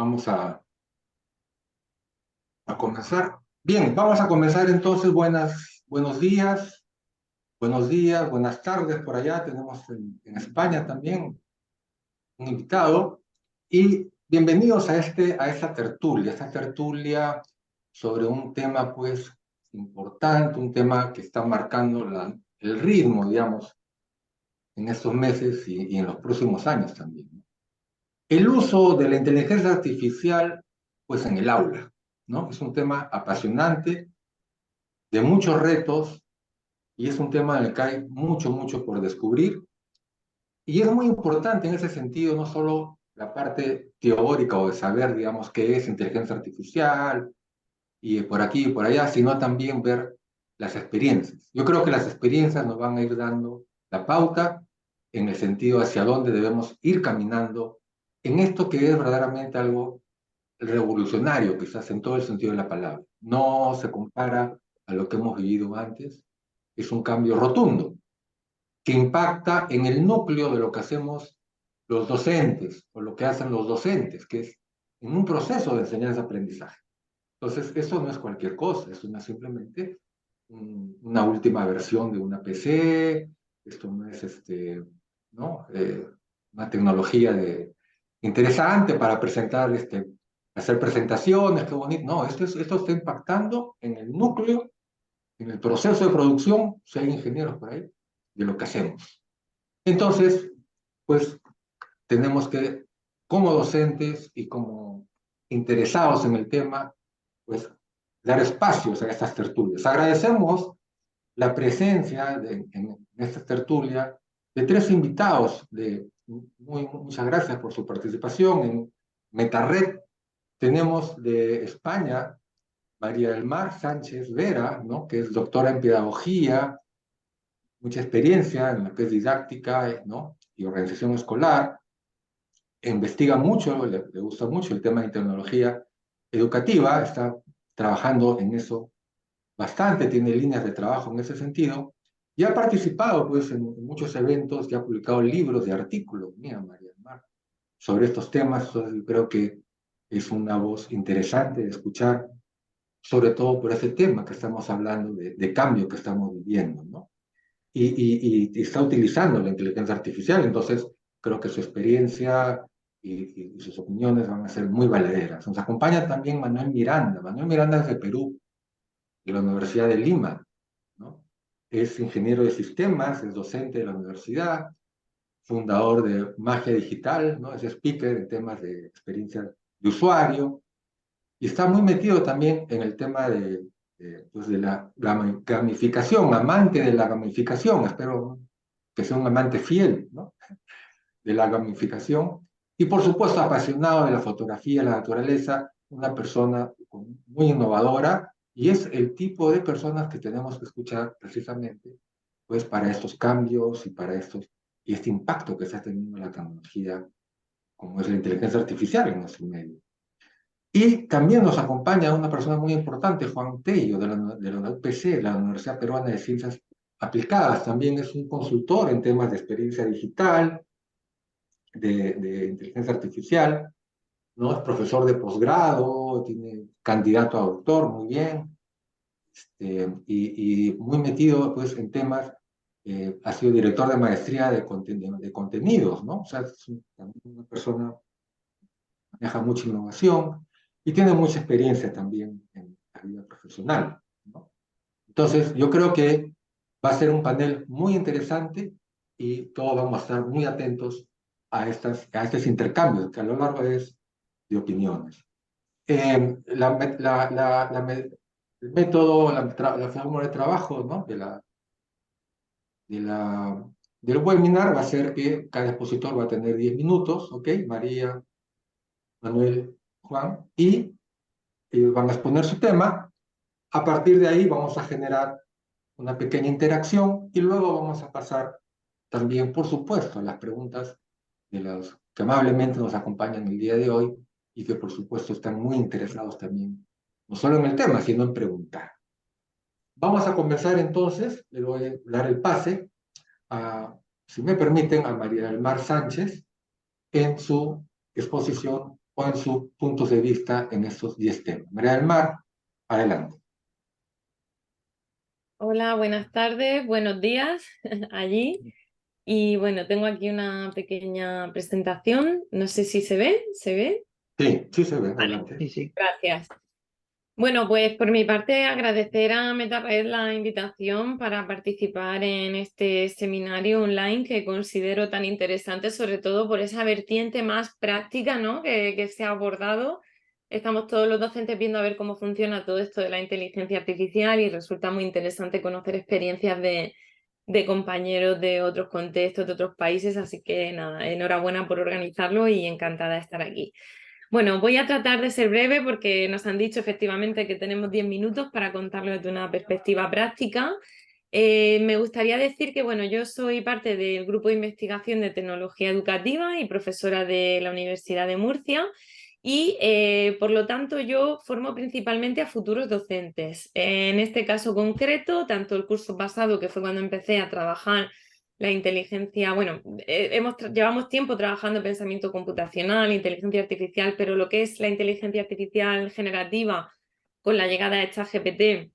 Vamos a comenzar. Bien, vamos a comenzar entonces. Buenos días, buenas tardes por allá. Tenemos en España también un invitado. Y bienvenidos a esta tertulia sobre un tema pues importante, un tema que está marcando el ritmo, digamos, en estos meses y en los próximos años también, ¿no? El uso de la inteligencia artificial, pues en el aula, ¿no? Es un tema apasionante, de muchos retos, y es un tema en el que hay mucho por descubrir. Y es muy importante en ese sentido, no solo la parte teórica o de saber, digamos, qué es inteligencia artificial, y por aquí y por allá, sino también ver las experiencias. Yo creo que las experiencias nos van a ir dando la pauta en el sentido hacia dónde debemos ir caminando en esto que es verdaderamente algo revolucionario, quizás en todo el sentido de la palabra. No se compara a lo que hemos vivido antes, es un cambio rotundo que impacta en el núcleo de lo que hacemos los docentes o lo que hacen los docentes, que es en un proceso de enseñanza-aprendizaje. Entonces, eso no es cualquier cosa, eso no es simplemente una última versión de una PC, esto no es ¿no? Una tecnología interesante para presentar, hacer presentaciones, qué bonito. No, esto está impactando en el núcleo, en el proceso de producción, si hay ingenieros por ahí, de lo que hacemos. Entonces, pues tenemos que, como docentes y como interesados en el tema, pues dar espacios a estas tertulias. Agradecemos la presencia en esta tertulia de tres invitados. Muchas gracias por su participación. En Metared tenemos de España María del Mar Sánchez Vera, ¿no? Que es doctora en pedagogía, mucha experiencia en lo que es didáctica, ¿no? Y organización escolar. Investiga mucho, le gusta mucho el tema de tecnología educativa, está trabajando en eso bastante, tiene líneas de trabajo en ese sentido, y ha participado pues, en muchos eventos y ha publicado libros y artículos, mira, María del Mar, sobre estos temas. Entonces, yo creo que es una voz interesante de escuchar, sobre todo por ese tema que estamos hablando de cambio que estamos viviendo, ¿no? Y está utilizando la inteligencia artificial, entonces creo que su experiencia y sus opiniones van a ser muy valederas. Nos acompaña también Manuel Miranda es de Perú, de la Universidad de Lima, ¿no? Es ingeniero de sistemas, es docente de la universidad, fundador de Magia Digital, ¿no? Es speaker en temas de experiencia de usuario y está muy metido también en el tema pues de la gamificación, amante de la gamificación, espero que sea un amante fiel, ¿no? De la gamificación y por supuesto apasionado de la fotografía, la naturaleza, una persona muy innovadora y es el tipo de personas que tenemos que escuchar precisamente pues para estos cambios y este impacto que está teniendo la tecnología como es la inteligencia artificial en nuestro medio. Y también nos acompaña una persona muy importante, Juan Tello, de la UPC, la Universidad Peruana de Ciencias Aplicadas. También es un consultor en temas de experiencia digital, de inteligencia artificial, ¿no? Es profesor de posgrado, tiene candidato a doctor, muy bien, y muy metido pues, en temas, ha sido director de maestría de contenidos, ¿no? O sea, es también una persona que maneja mucha innovación y tiene mucha experiencia también en la vida profesional, ¿no? Entonces, yo creo que va a ser un panel muy interesante y todos vamos a estar muy atentos a estos intercambios que a lo largo es de opiniones. El método, la fórmula de trabajo, ¿no? de la, del webinar va a ser que cada expositor va a tener 10 minutos, ¿ok? María, Manuel, Juan, y ellos van a exponer su tema. A partir de ahí vamos a generar una pequeña interacción y luego vamos a pasar también, por supuesto, a las preguntas de los que amablemente nos acompañan el día de hoy y que, por supuesto, están muy interesados también, no solo en el tema, sino en preguntar. Vamos a comenzar entonces, le voy a dar el pase si me permiten, a María del Mar Sánchez en su exposición o en sus puntos de vista en estos 10 temas. María del Mar, adelante. Hola, buenas tardes, buenos días allí. Y bueno, tengo aquí una pequeña presentación. No sé si se ve, ¿se ve? Sí, sí se ve, Vale, adelante. Sí, sí. gracias. Bueno, pues por mi parte agradecer a MetaRed la invitación para participar en este seminario online que considero tan interesante, sobre todo por esa vertiente más práctica, ¿no? que se ha abordado. Estamos todos los docentes viendo a ver cómo funciona todo esto de la inteligencia artificial y resulta muy interesante conocer experiencias de compañeros de otros contextos, de otros países, así que nada, enhorabuena por organizarlo y encantada de estar aquí. Bueno, voy a tratar de ser breve porque nos han dicho efectivamente que tenemos 10 minutos para contarlo desde una perspectiva práctica. Me gustaría decir que bueno, yo soy parte del grupo de investigación de tecnología educativa y profesora de la Universidad de Murcia y por lo tanto yo formo principalmente a futuros docentes. En este caso concreto, tanto el curso pasado, que fue cuando empecé a trabajar la inteligencia, bueno, llevamos tiempo trabajando en pensamiento computacional, inteligencia artificial, pero lo que es la inteligencia artificial generativa con la llegada de ChatGPT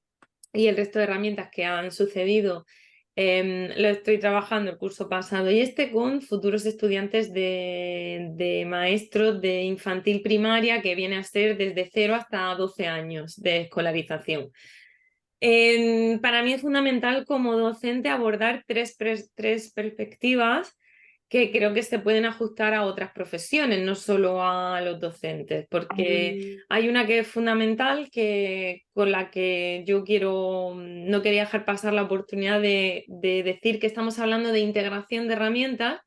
y el resto de herramientas que han sucedido, lo estoy trabajando el curso pasado y este con futuros estudiantes de maestros de infantil primaria que viene a ser desde 0 hasta 12 años de escolarización. Para mí es fundamental como docente abordar tres perspectivas que creo que se pueden ajustar a otras profesiones, no solo a los docentes, porque hay una que es fundamental con la que yo no quería dejar pasar la oportunidad de decir que estamos hablando de integración de herramientas,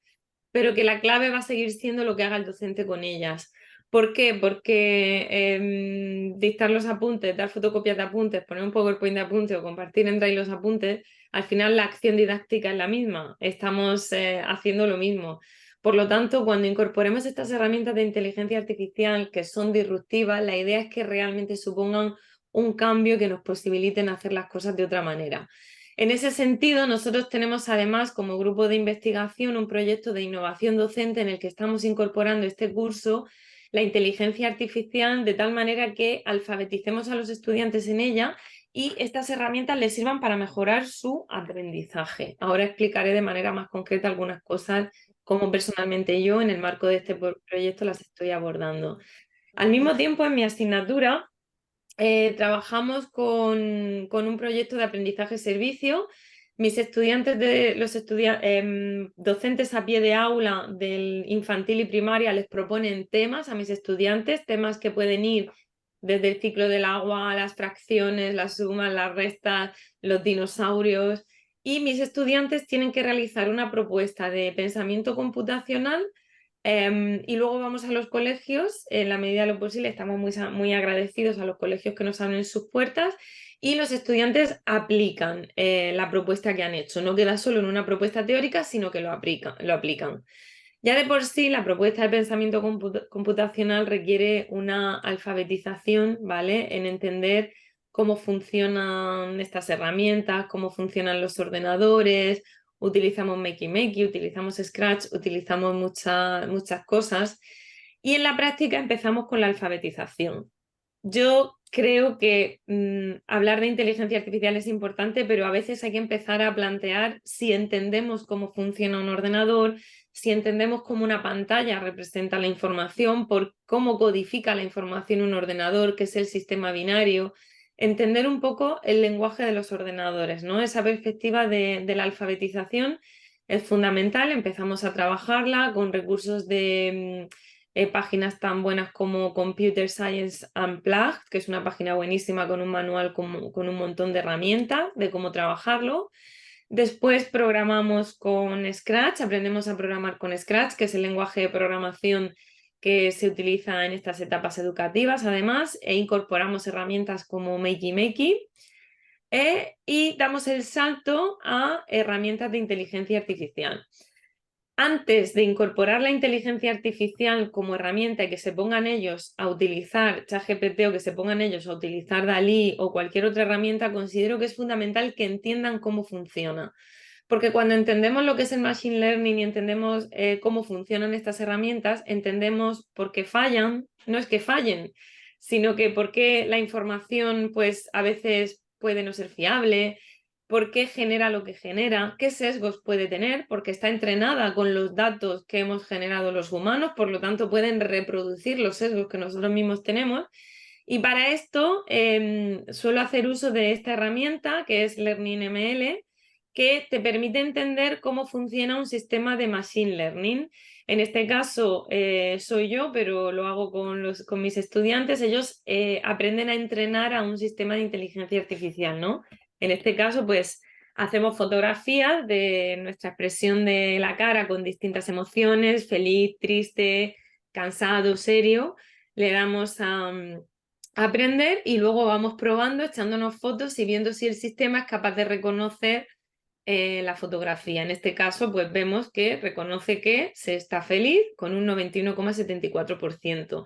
pero que la clave va a seguir siendo lo que haga el docente con ellas. ¿Por qué? Porque dictar los apuntes, dar fotocopias de apuntes, poner un PowerPoint de apuntes o compartir en Drive los apuntes, al final la acción didáctica es la misma, estamos haciendo lo mismo. Por lo tanto, cuando incorporemos estas herramientas de inteligencia artificial que son disruptivas, la idea es que realmente supongan un cambio que nos posibiliten hacer las cosas de otra manera. En ese sentido, nosotros tenemos además como grupo de investigación un proyecto de innovación docente en el que estamos incorporando este curso la inteligencia artificial de tal manera que alfabeticemos a los estudiantes en ella y estas herramientas les sirvan para mejorar su aprendizaje. Ahora explicaré de manera más concreta algunas cosas como personalmente yo en el marco de este proyecto las estoy abordando. Al mismo tiempo, en mi asignatura trabajamos con un proyecto de aprendizaje-servicio. Mis estudiantes, docentes a pie de aula del infantil y primaria les proponen temas a mis estudiantes, temas que pueden ir desde el ciclo del agua, las fracciones, las sumas, las restas, los dinosaurios. Y mis estudiantes tienen que realizar una propuesta de pensamiento computacional. Y luego vamos a los colegios, en la medida de lo posible estamos muy agradecidos a los colegios que nos abren sus puertas y los estudiantes aplican la propuesta que han hecho. No queda solo en una propuesta teórica, sino que lo aplican. Ya de por sí, la propuesta de pensamiento computacional requiere una alfabetización, ¿vale? En entender cómo funcionan estas herramientas, cómo funcionan los ordenadores. Utilizamos Makey, utilizamos Scratch, utilizamos muchas cosas y en la práctica empezamos con la alfabetización. Yo creo que hablar de inteligencia artificial es importante, pero a veces hay que empezar a plantear si entendemos cómo funciona un ordenador, si entendemos cómo una pantalla representa la información, por cómo codifica la información un ordenador, que es el sistema binario, entender un poco el lenguaje de los ordenadores, ¿no? Esa perspectiva de la alfabetización es fundamental, empezamos a trabajarla con recursos de páginas tan buenas como Computer Science Unplugged, que es una página buenísima con un manual con un montón de herramientas de cómo trabajarlo. Después programamos con Scratch, aprendemos a programar con Scratch, que es el lenguaje de programación que se utiliza en estas etapas educativas, además, e incorporamos herramientas como Makey, y damos el salto a herramientas de inteligencia artificial. Antes de incorporar la inteligencia artificial como herramienta y que se pongan ellos a utilizar ChatGPT o que se pongan ellos a utilizar DALL-E o cualquier otra herramienta, considero que es fundamental que entiendan cómo funciona. Porque cuando entendemos lo que es el Machine Learning y entendemos cómo funcionan estas herramientas, entendemos por qué fallan, no es que fallen, sino que por qué la información pues a veces puede no ser fiable, por qué genera lo que genera, qué sesgos puede tener, porque está entrenada con los datos que hemos generado los humanos, por lo tanto pueden reproducir los sesgos que nosotros mismos tenemos. Y para esto suelo hacer uso de esta herramienta que es LearningML, que te permite entender cómo funciona un sistema de Machine Learning. En este caso soy yo, pero lo hago con mis estudiantes. Ellos aprenden a entrenar a un sistema de inteligencia artificial, ¿no? En este caso, pues hacemos fotografías de nuestra expresión de la cara con distintas emociones, feliz, triste, cansado, serio. Le damos a aprender y luego vamos probando, echándonos fotos y viendo si el sistema es capaz de reconocer la fotografía. En este caso, pues vemos que reconoce que se está feliz con un 91,74%.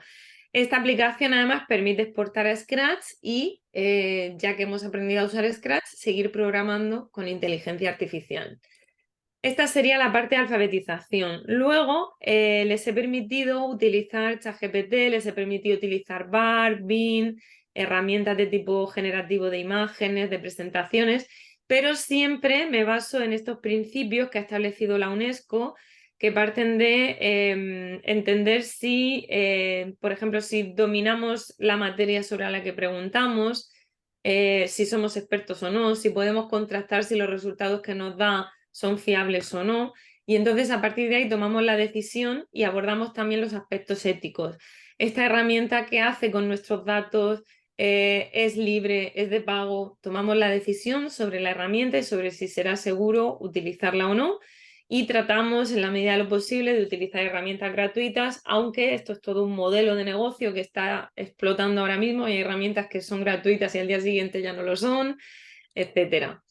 Esta aplicación además permite exportar a Scratch y, ya que hemos aprendido a usar Scratch, seguir programando con inteligencia artificial. Esta sería la parte de alfabetización. Luego les he permitido utilizar ChatGPT, les he permitido utilizar BART, Bing, herramientas de tipo generativo de imágenes, de presentaciones, pero siempre me baso en estos principios que ha establecido la UNESCO, que parten de entender si, por ejemplo, si dominamos la materia sobre la que preguntamos, si somos expertos o no, si podemos contrastar si los resultados que nos da son fiables o no, y entonces a partir de ahí tomamos la decisión y abordamos también los aspectos éticos. Esta herramienta que hace con nuestros datos es libre, es de pago, tomamos la decisión sobre la herramienta y sobre si será seguro utilizarla o no, y tratamos en la medida de lo posible de utilizar herramientas gratuitas, aunque esto es todo un modelo de negocio que está explotando ahora mismo, hay herramientas que son gratuitas y al día siguiente ya no lo son, etcétera.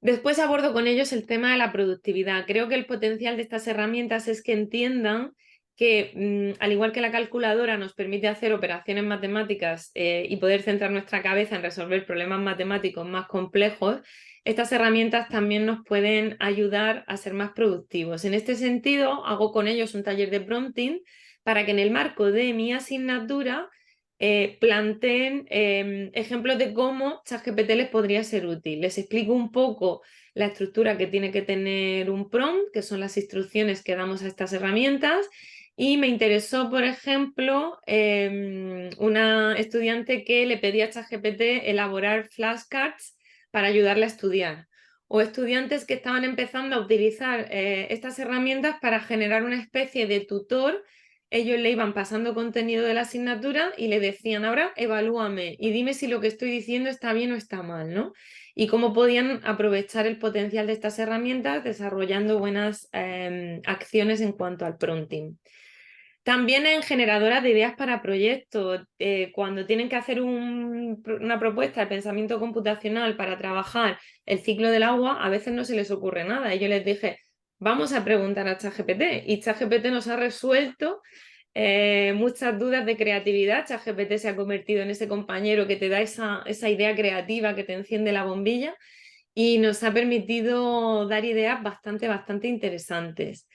Después abordo con ellos el tema de la productividad. Creo que el potencial de estas herramientas es que entiendan que, al igual que la calculadora nos permite hacer operaciones matemáticas y poder centrar nuestra cabeza en resolver problemas matemáticos más complejos, estas herramientas también nos pueden ayudar a ser más productivos. En este sentido, hago con ellos un taller de prompting para que en el marco de mi asignatura planteen ejemplos de cómo ChatGPT les podría ser útil. Les explico un poco la estructura que tiene que tener un prompt, que son las instrucciones que damos a estas herramientas, y me interesó, por ejemplo, una estudiante que le pedía a ChatGPT elaborar flashcards para ayudarle a estudiar, o estudiantes que estaban empezando a utilizar estas herramientas para generar una especie de tutor. Ellos le iban pasando contenido de la asignatura y le decían, ahora evalúame y dime si lo que estoy diciendo está bien o está mal, ¿no? Y cómo podían aprovechar el potencial de estas herramientas desarrollando buenas acciones en cuanto al prompting. También en generadoras de ideas para proyectos, cuando tienen que hacer una propuesta de pensamiento computacional para trabajar el ciclo del agua, a veces no se les ocurre nada. Y yo les dije, vamos a preguntar a ChatGPT. Y ChatGPT nos ha resuelto muchas dudas de creatividad. ChatGPT se ha convertido en ese compañero que te da esa idea creativa que te enciende la bombilla y nos ha permitido dar ideas bastante interesantes.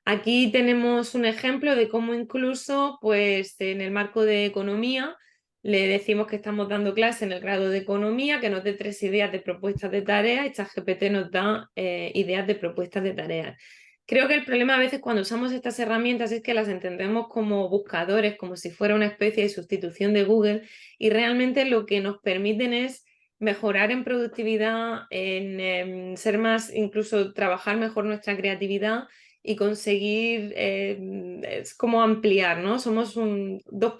Aquí tenemos un ejemplo de cómo incluso, pues, en el marco de economía, le decimos que estamos dando clase en el grado de economía, que nos dé 3 ideas de propuestas de tareas y ChatGPT nos da ideas de propuestas de tareas. Creo que el problema a veces cuando usamos estas herramientas es que las entendemos como buscadores, como si fuera una especie de sustitución de Google, y realmente lo que nos permiten es mejorar en productividad, en ser más, incluso trabajar mejor nuestra creatividad y conseguir, es como ampliar, ¿no? Somos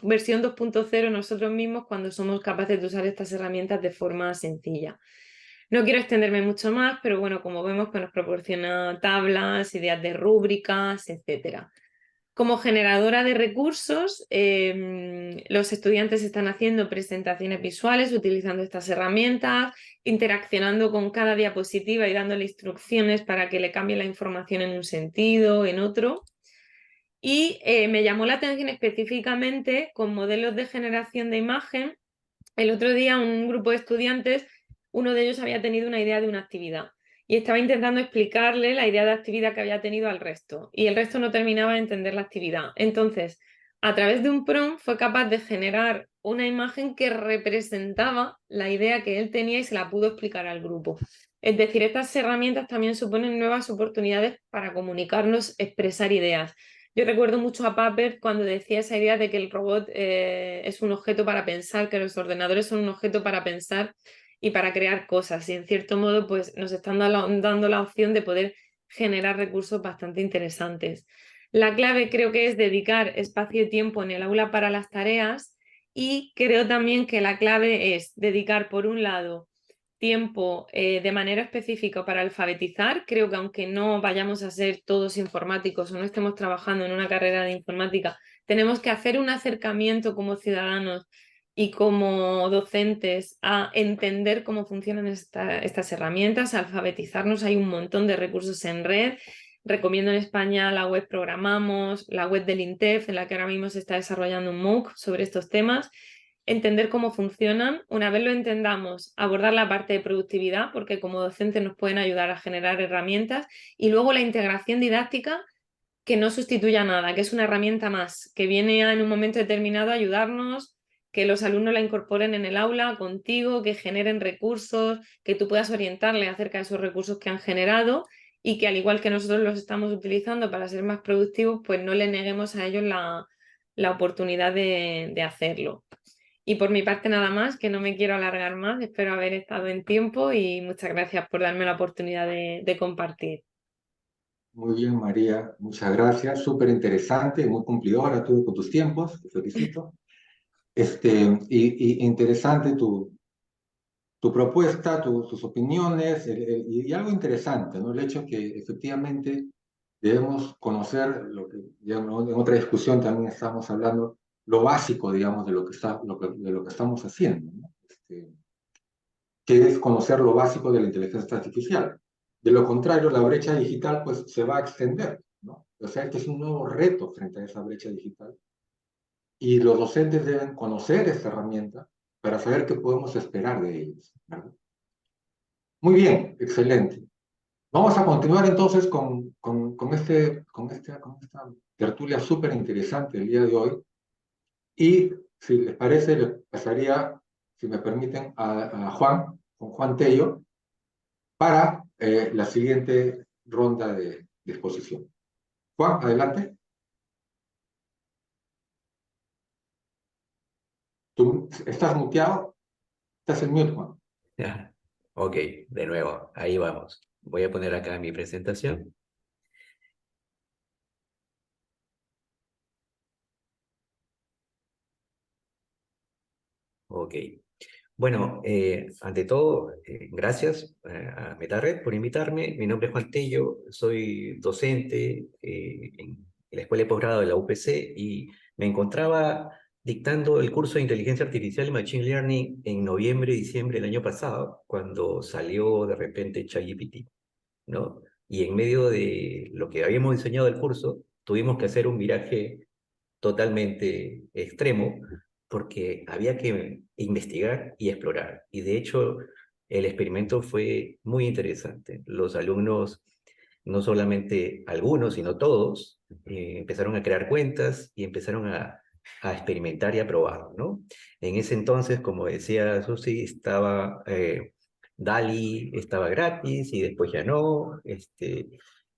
versión 2.0 nosotros mismos cuando somos capaces de usar estas herramientas de forma sencilla. No quiero extenderme mucho más, pero bueno, como vemos, pues nos proporciona tablas, ideas de rúbricas, etcétera. Como generadora de recursos, los estudiantes están haciendo presentaciones visuales utilizando estas herramientas, interaccionando con cada diapositiva y dándole instrucciones para que le cambie la información en un sentido, en otro. Y me llamó la atención específicamente con modelos de generación de imagen. El otro día un grupo de estudiantes, uno de ellos había tenido una idea de una actividad y estaba intentando explicarle la idea de actividad que había tenido al resto y el resto no terminaba de entender la actividad. Entonces, a través de un prompt fue capaz de generar una imagen que representaba la idea que él tenía y se la pudo explicar al grupo. Es decir, estas herramientas también suponen nuevas oportunidades para comunicarnos, expresar ideas. Yo recuerdo mucho a Papert cuando decía esa idea de que el robot es un objeto para pensar, que los ordenadores son un objeto para pensar y para crear cosas. Y en cierto modo, pues nos están dando la opción de poder generar recursos bastante interesantes. La clave creo que es dedicar espacio y tiempo en el aula para las tareas y creo también que la clave es dedicar, por un lado, tiempo de manera específica para alfabetizar. Creo que aunque no vayamos a ser todos informáticos o no estemos trabajando en una carrera de informática, tenemos que hacer un acercamiento como ciudadanos y como docentes a entender cómo funcionan estas herramientas, a alfabetizarnos. Hay un montón de recursos en red. Recomiendo en España la web Programamos, la web del INTEF, en la que ahora mismo se está desarrollando un MOOC sobre estos temas. Entender cómo funcionan. Una vez lo entendamos, abordar la parte de productividad, porque como docentes nos pueden ayudar a generar herramientas. Y luego la integración didáctica, que no sustituya nada, que es una herramienta más, que viene en un momento determinado a ayudarnos, que los alumnos la incorporen en el aula contigo, que generen recursos, que tú puedas orientarle acerca de esos recursos que han generado y que al igual que nosotros los estamos utilizando para ser más productivos, pues no le neguemos a ellos la oportunidad de hacerlo. Y por mi parte nada más, que no me quiero alargar más, espero haber estado en tiempo y muchas gracias por darme la oportunidad de compartir. Muy bien, María, muchas gracias. Súper interesante, muy cumplidora tú con tus tiempos, te felicito. Y interesante tu propuesta, tus opiniones, y algo interesante, ¿no? El hecho que efectivamente debemos conocer lo que, digamos, en otra discusión también estamos hablando, lo básico, digamos, de lo que de lo que estamos haciendo, ¿no? Que es conocer lo básico de la inteligencia artificial. De lo contrario, la brecha digital pues se va a extender, ¿no? O sea, este es un nuevo reto frente a esa brecha digital y los docentes deben conocer esta herramienta para saber qué podemos esperar de ellos, ¿verdad? Muy bien, excelente. Vamos a continuar entonces con esta tertulia súper interesante el día de hoy. Y si les parece, le pasaría, si me permiten, a Juan, con Juan Tello, para la siguiente ronda de exposición. Juan, adelante. ¿Tú estás muteado? ¿Estás en mute, Juan? Ya. Ok, de nuevo, ahí vamos. Voy a poner acá mi presentación. Ok. Bueno, ante todo, gracias a MetaRed por invitarme. Mi nombre es Juan Tello, soy docente en la Escuela de Posgrado de la UPC y me encontraba dictando el curso de Inteligencia Artificial y Machine Learning en noviembre y diciembre del año pasado, cuando salió de repente ChatGPT, ¿no? Y en medio de lo que habíamos diseñado el curso, tuvimos que hacer un viraje totalmente extremo porque había que investigar y explorar. Y de hecho, el experimento fue muy interesante. Los alumnos, no solamente algunos, sino todos, empezaron a crear cuentas y empezaron a experimentar y a probar, ¿no? En ese entonces, como decía Susi, estaba DALL-E estaba gratis y después ya no.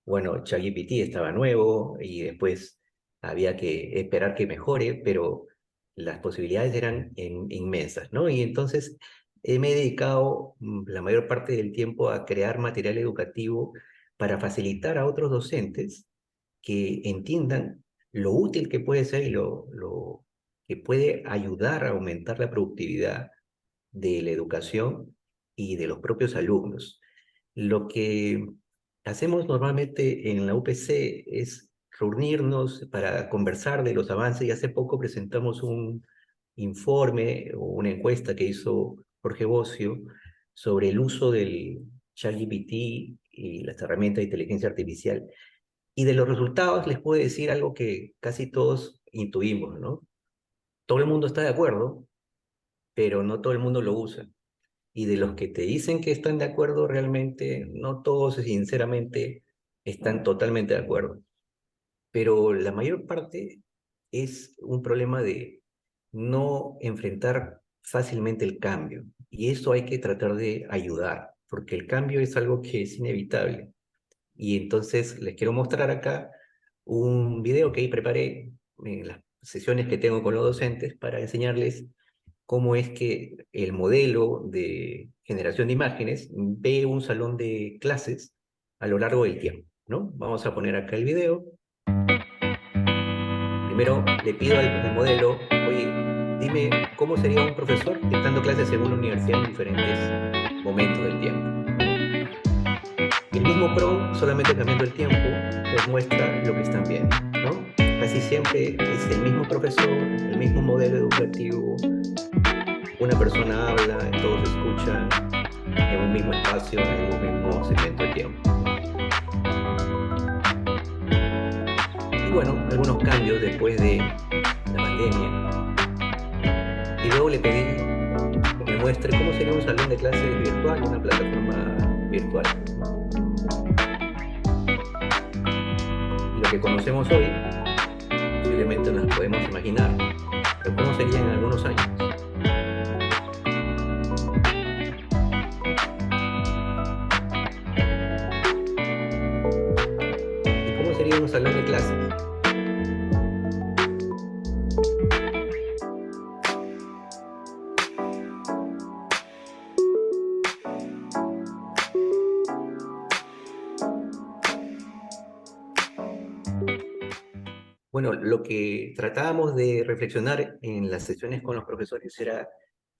Bueno, ChatGPT estaba nuevo y después había que esperar que mejore, pero las posibilidades eran inmensas, ¿no? Y entonces me he dedicado la mayor parte del tiempo a crear material educativo para facilitar a otros docentes que entiendan lo útil que puede ser y lo que puede ayudar a aumentar la productividad de la educación y de los propios alumnos. Lo que hacemos normalmente en la UPC es reunirnos para conversar de los avances y hace poco presentamos un informe o una encuesta que hizo Jorge Bocio sobre el uso del ChatGPT y las herramientas de inteligencia artificial. Y de los resultados les puedo decir algo que casi todos intuimos, ¿no? Todo el mundo está de acuerdo, pero no todo el mundo lo usa. y de los que te dicen que están de acuerdo, realmente no todos, sinceramente, están totalmente de acuerdo. Pero la mayor parte es un problema de no enfrentar fácilmente el cambio. Y eso hay que tratar de ayudar, porque el cambio es algo que es inevitable. Y entonces les quiero mostrar acá un video que preparé en las sesiones que tengo con los docentes para enseñarles cómo es que el modelo de generación de imágenes ve un salón de clases a lo largo del tiempo, ¿no? Vamos a poner acá el video. Primero le pido al modelo, oye, dime cómo sería un profesor dictando clases en una universidad en diferentes momentos del tiempo, ¿no? El mismo prompt, solamente cambiando el tiempo, les muestra lo que están viendo, ¿no? Casi siempre es el mismo profesor, el mismo modelo educativo, una persona habla, todos escuchan en un mismo espacio, en un mismo segmento de tiempo. Y bueno, algunos cambios después de la pandemia. Y luego le pedí que me muestre cómo sería un salón de clases virtual, una plataforma virtual. Lo que conocemos hoy, posiblemente nos podemos imaginar, pero cómo sería en algunos años. ¿Y cómo sería un salón de clases? Bueno, lo que tratábamos de reflexionar en las sesiones con los profesores era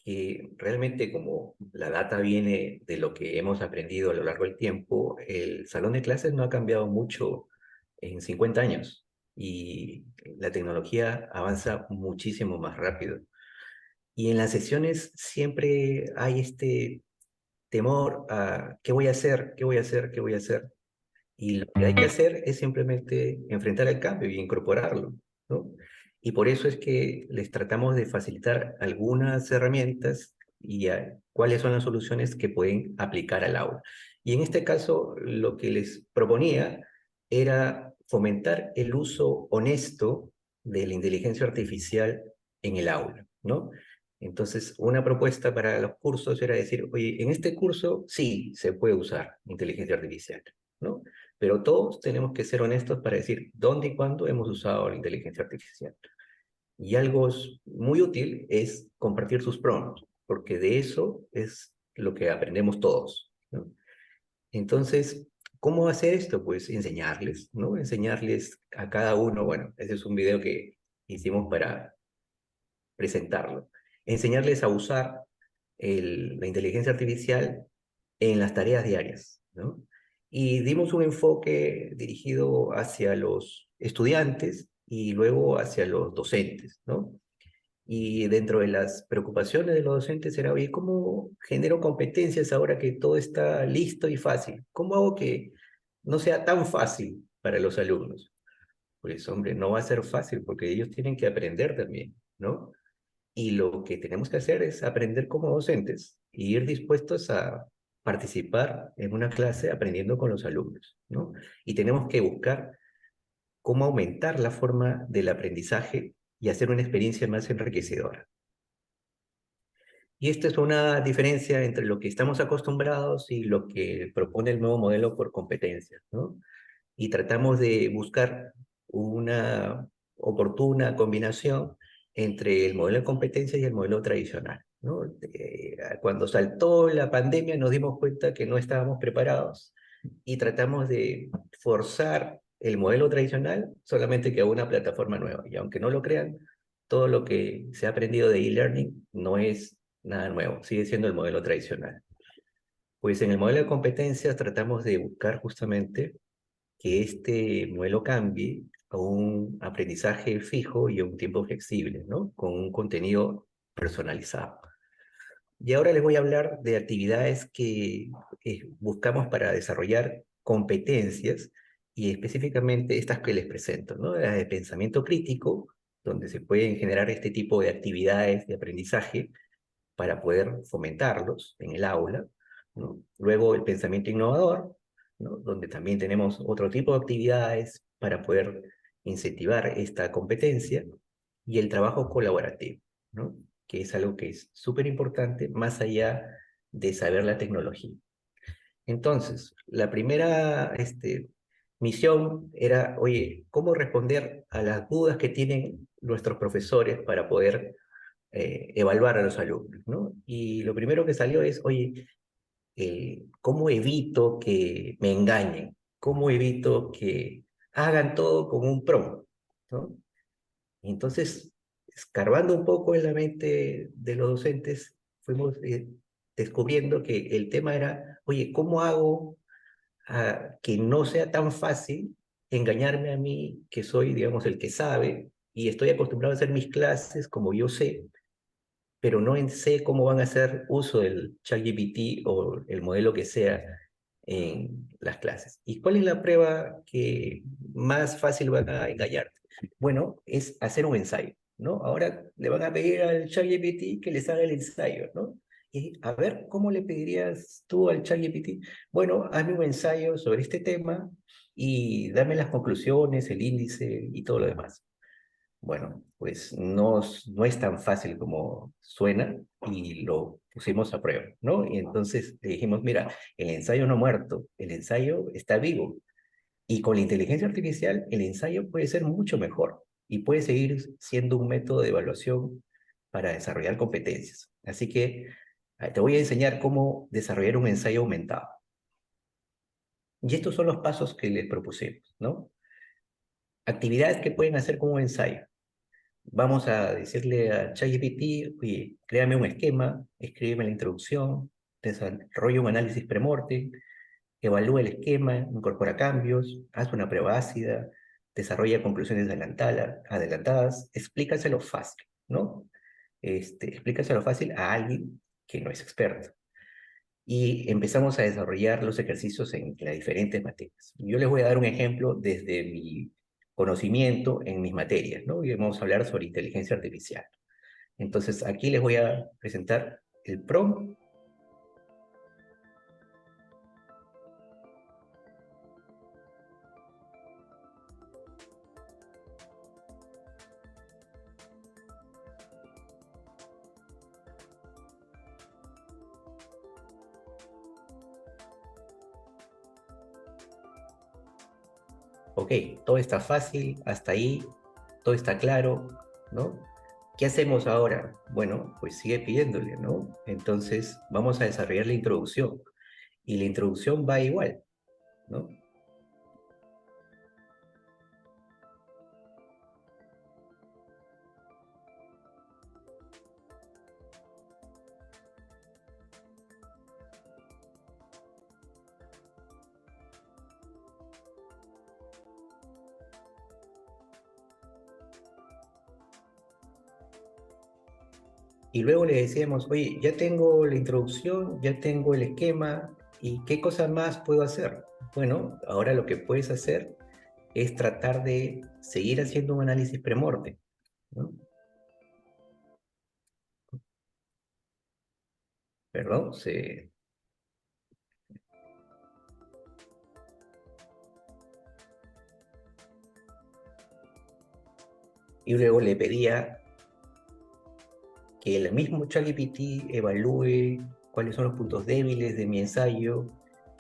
que realmente como la data viene de lo que hemos aprendido a lo largo del tiempo, el salón de clases no ha cambiado mucho en 50 años y la tecnología avanza muchísimo más rápido. Y en las sesiones siempre hay este temor a qué voy a hacer, qué voy a hacer, qué voy a hacer. Y lo que hay que hacer es simplemente enfrentar el cambio y incorporarlo, ¿no? Y por eso es que les tratamos de facilitar algunas herramientas y cuáles son las soluciones que pueden aplicar al aula. Y en este caso, lo que les proponía era fomentar el uso honesto de la inteligencia artificial en el aula, ¿no? Entonces, una propuesta para los cursos era decir, oye, en este curso sí se puede usar inteligencia artificial, ¿no? Pero todos tenemos que ser honestos para decir dónde y cuándo hemos usado la inteligencia artificial. Y algo muy útil es compartir sus prompts, porque de eso es lo que aprendemos todos, ¿no? Entonces, ¿cómo hacer esto? Pues enseñarles, ¿no? Enseñarles a cada uno, bueno, ese es un video que hicimos para presentarlo. Enseñarles a usar la inteligencia artificial en las tareas diarias, ¿no? Y dimos un enfoque dirigido hacia los estudiantes y luego hacia los docentes, ¿no? Y dentro de las preocupaciones de los docentes era, oye, ¿cómo genero competencias ahora que todo está listo y fácil? ¿Cómo hago que no sea tan fácil para los alumnos? Pues, hombre, no va a ser fácil porque ellos tienen que aprender también, ¿no? Y lo que tenemos que hacer es aprender como docentes y ir dispuestos a participar en una clase aprendiendo con los alumnos, ¿no? Y tenemos que buscar cómo aumentar la forma del aprendizaje y hacer una experiencia más enriquecedora. Y esta es una diferencia entre lo que estamos acostumbrados y lo que propone el nuevo modelo por competencias, ¿no? Y tratamos de buscar una oportuna combinación entre el modelo de competencias y el modelo tradicional, ¿no? Cuando saltó la pandemia nos dimos cuenta que no estábamos preparados y tratamos de forzar el modelo tradicional solamente que a una plataforma nueva. Y aunque no lo crean, todo lo que se ha aprendido de e-learning no es nada nuevo, sigue siendo el modelo tradicional. Pues en el modelo de competencias tratamos de buscar justamente que este modelo cambie a un aprendizaje fijo y a un tiempo flexible, ¿no? Con un contenido personalizado. Y ahora les voy a hablar de actividades que buscamos para desarrollar competencias y específicamente estas que les presento, ¿no? Las de pensamiento crítico, donde se pueden generar este tipo de actividades de aprendizaje para poder fomentarlos en el aula, ¿no? Luego el pensamiento innovador, ¿no? Donde también tenemos otro tipo de actividades para poder incentivar esta competencia, y el trabajo colaborativo, ¿no? Que es algo que es súper importante más allá de saber la tecnología. Entonces, la primera misión era, oye, ¿cómo responder a las dudas que tienen nuestros profesores para poder evaluar a los alumnos, ¿no? Y lo primero que salió es, oye, ¿cómo evito que me engañen? ¿Cómo evito que hagan todo con un prompt, ¿no? Entonces, escarbando un poco en la mente de los docentes, fuimos descubriendo que el tema era, oye, ¿cómo hago que no sea tan fácil engañarme a mí, que soy, digamos, el que sabe, y estoy acostumbrado a hacer mis clases como yo sé, pero no sé cómo van a hacer uso del ChatGPT o el modelo que sea en las clases? ¿Y cuál es la prueba que más fácil van a engañarte? Bueno, es hacer un ensayo, ¿no? Ahora le van a pedir al ChatGPT que les haga el ensayo, ¿no? Y a ver, ¿cómo le pedirías tú al ChatGPT? Bueno, hazme un ensayo sobre este tema y dame las conclusiones, el índice y todo lo demás. Bueno, pues no es tan fácil como suena, y lo pusimos a prueba, ¿no? Y entonces le dijimos, mira, el ensayo no ha muerto, el ensayo está vivo. Y con la inteligencia artificial, el ensayo puede ser mucho mejor y puede seguir siendo un método de evaluación para desarrollar competencias. Así que te voy a enseñar cómo desarrollar un ensayo aumentado. Y estos son los pasos que les propusimos, ¿no? Actividades que pueden hacer como un ensayo. Vamos a decirle a ChatGPT, oye, créame un esquema, escríbeme la introducción, desarrolla un análisis premortem, evalúa el esquema, incorpora cambios, haz una prueba ácida, desarrolla conclusiones adelantadas, explícaselo fácil, ¿no? Explícaselo fácil a alguien que no es experto. Y empezamos a desarrollar los ejercicios en las diferentes materias. Yo les voy a dar un ejemplo desde mi conocimiento en mis materias, ¿no? Y vamos a hablar sobre inteligencia artificial. Entonces, aquí les voy a presentar el prompt. Ok, todo está fácil, hasta ahí, todo está claro, ¿no? ¿Qué hacemos ahora? Bueno, pues sigue pidiéndole, ¿no? Entonces, vamos a desarrollar la introducción. Y la introducción va igual, ¿no? Y luego le decíamos, oye, ya tengo la introducción, ya tengo el esquema, ¿y qué cosas más puedo hacer? Bueno, ahora lo que puedes hacer es tratar de seguir haciendo un análisis premortem, ¿no? Perdón, Y luego le pedía que el mismo ChatGPT evalúe cuáles son los puntos débiles de mi ensayo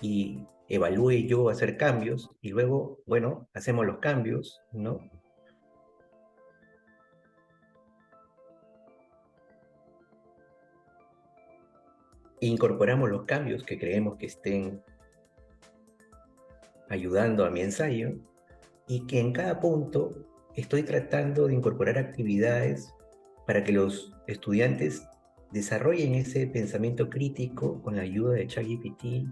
y evalúe yo hacer cambios, y luego, bueno, hacemos los cambios, ¿no? Incorporamos los cambios que creemos que estén ayudando a mi ensayo, y que en cada punto estoy tratando de incorporar actividades para que los estudiantes desarrollen ese pensamiento crítico con la ayuda de ChatGPT,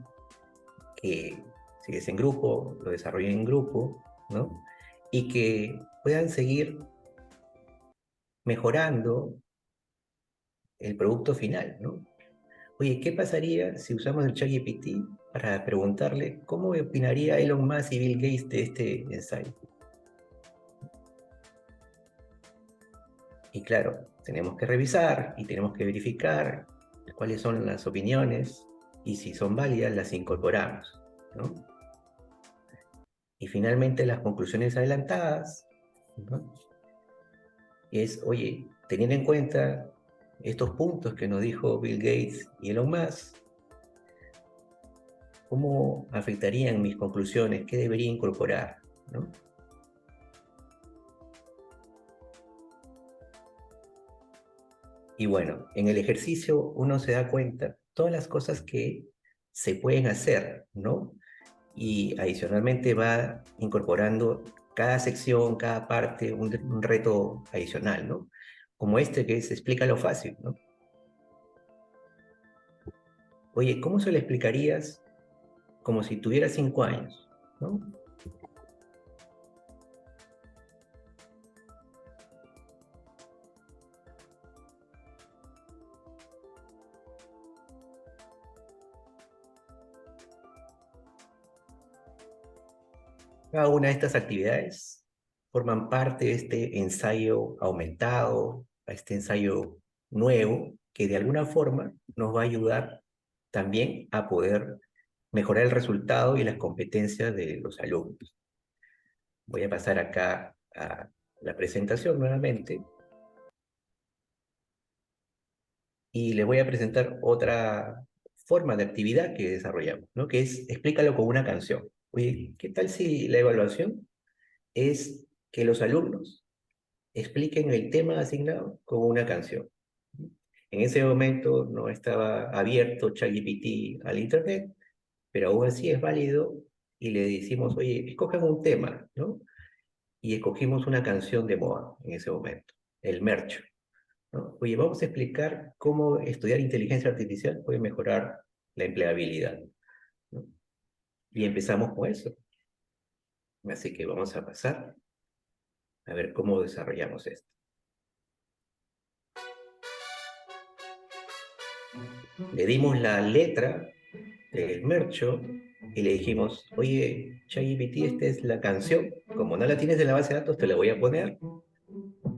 que si es en grupo, lo desarrollen en grupo, ¿no? Y que puedan seguir mejorando el producto final, ¿no? Oye, ¿qué pasaría si usamos el ChatGPT para preguntarle cómo opinaría Elon Musk y Bill Gates de este ensayo? Y claro, tenemos que revisar y tenemos que verificar cuáles son las opiniones y si son válidas las incorporamos, ¿no? Y finalmente las conclusiones adelantadas, ¿no? Es, oye, teniendo en cuenta estos puntos que nos dijo Bill Gates y Elon Musk, ¿cómo afectarían mis conclusiones? ¿Qué debería incorporar? ¿No? Y bueno, en el ejercicio uno se da cuenta todas las cosas que se pueden hacer, ¿no? Y adicionalmente va incorporando cada sección, cada parte, un reto adicional, ¿no? Como este que es explícalo fácil, ¿no? Oye, ¿cómo se lo explicarías como si tuviera 5 años, ¿no? Cada una de estas actividades forman parte de este ensayo aumentado, a este ensayo nuevo, que de alguna forma nos va a ayudar también a poder mejorar el resultado y las competencias de los alumnos. Voy a pasar acá a la presentación nuevamente y les voy a presentar otra forma de actividad que desarrollamos, ¿no? Que es explícalo con una canción. Oye, ¿qué tal si la evaluación es que los alumnos expliquen el tema asignado con una canción? En ese momento no estaba abierto ChatGPT al Internet, pero aún así es válido y le decimos, oye, escojan un tema, ¿no? Y escogimos una canción de moda en ese momento, el Mercho, ¿no? Oye, vamos a explicar cómo estudiar inteligencia artificial puede mejorar la empleabilidad, ¿no? Y empezamos con eso. Así que vamos a pasar a ver cómo desarrollamos esto. Le dimos la letra del Mercho y le dijimos, oye, ChatGPT, esta es la canción. Como no la tienes en la base de datos, te la voy a poner.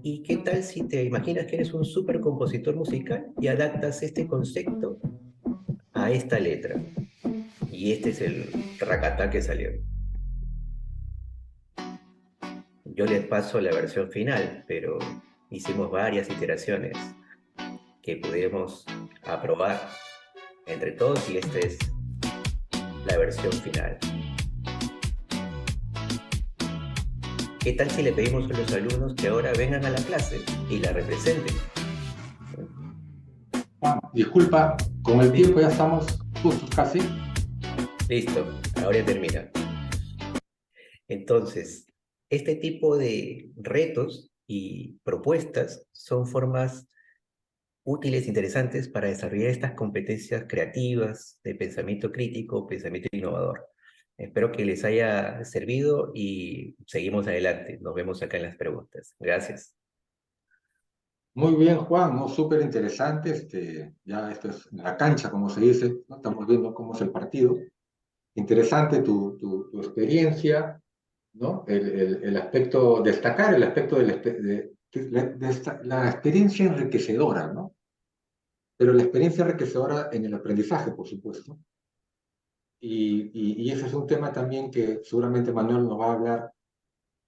¿Y qué tal si te imaginas que eres un super compositor musical y adaptas este concepto a esta letra? Y este es el racatá que salió. Yo les paso la versión final, pero hicimos varias iteraciones que pudimos aprobar entre todos y esta es la versión final. ¿Qué tal si le pedimos a los alumnos que ahora vengan a la clase y la representen? Juan, disculpa, con el tiempo ya estamos justos casi. Listo, ahora ya termina. Entonces, este tipo de retos y propuestas son formas útiles, interesantes para desarrollar estas competencias creativas de pensamiento crítico, pensamiento innovador. Espero que les haya servido y seguimos adelante. Nos vemos acá en las preguntas. Gracias. Muy bien, Juan, ¿no? Súper interesante. Ya esto es la cancha, como se dice, ¿no? Estamos viendo cómo es el partido. Interesante tu experiencia, ¿no? El aspecto, destacar el aspecto la experiencia enriquecedora, ¿no? Pero la experiencia enriquecedora en el aprendizaje, por supuesto. Y ese es un tema también que seguramente Manuel nos va a hablar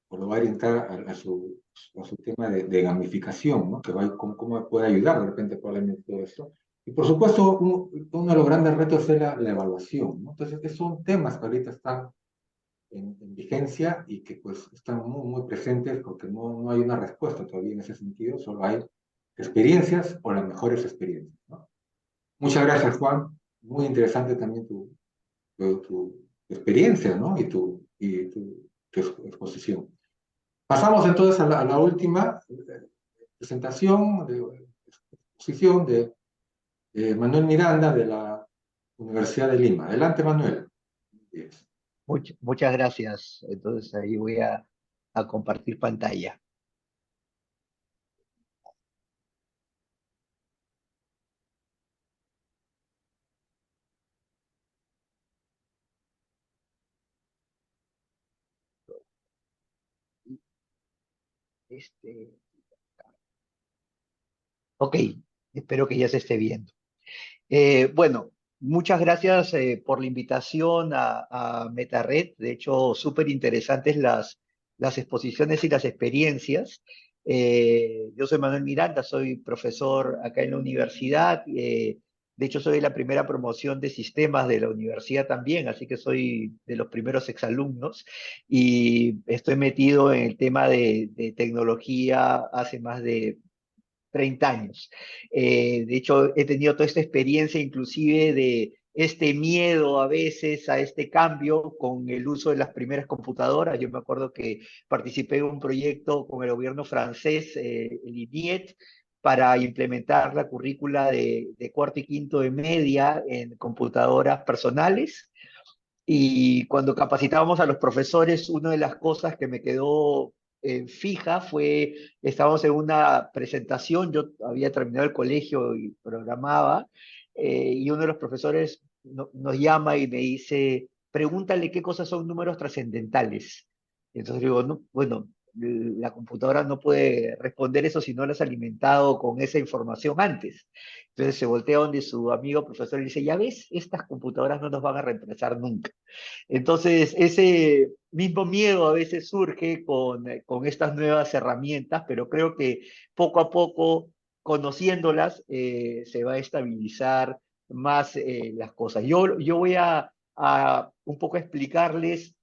o lo va a orientar a su tema de gamificación, ¿no? Que va, cómo puede ayudar de repente probablemente todo esto. Y por supuesto, uno de los grandes retos es la evaluación, ¿no? Entonces, esos son temas que ahorita están en vigencia y que pues están muy, muy presentes porque no hay una respuesta todavía en ese sentido, solo hay experiencias o las mejores experiencias, ¿no? Muchas gracias, Juan. Muy interesante también tu experiencia, ¿no? Tu exposición. Pasamos entonces a la última presentación, exposición de Manuel Miranda de la Universidad de Lima. Adelante, Manuel. Muchas gracias. Entonces ahí voy a compartir pantalla. Ok, espero que ya se esté viendo. Bueno, muchas gracias por la invitación a MetaRed. De hecho, súper interesantes las exposiciones y las experiencias. Yo soy Manuel Miranda, soy profesor acá en la universidad. De hecho, soy de la primera promoción de sistemas de la universidad también, así que soy de los primeros exalumnos y estoy metido en el tema de tecnología hace más de 30 años. De hecho, he tenido toda esta experiencia inclusive de este miedo a veces a este cambio con el uso de las primeras computadoras. Yo me acuerdo que participé en un proyecto con el gobierno francés, el INIET, para implementar la currícula de cuarto y quinto de media en computadoras personales. Y cuando capacitábamos a los profesores, una de las cosas que me quedó fija fue, estábamos en una presentación, yo había terminado el colegio y programaba, y uno de los profesores nos llama y me dice, pregúntale qué cosas son números trascendentales. Entonces digo, no, bueno, la computadora no puede responder eso si no la has alimentado con esa información antes. Entonces se voltea donde su amigo profesor y dice, ya ves, estas computadoras no nos van a reemplazar nunca. Entonces, ese mismo miedo a veces surge con estas nuevas herramientas, pero creo que poco a poco, conociéndolas, se va a estabilizar más las cosas. Yo voy a un poco explicarles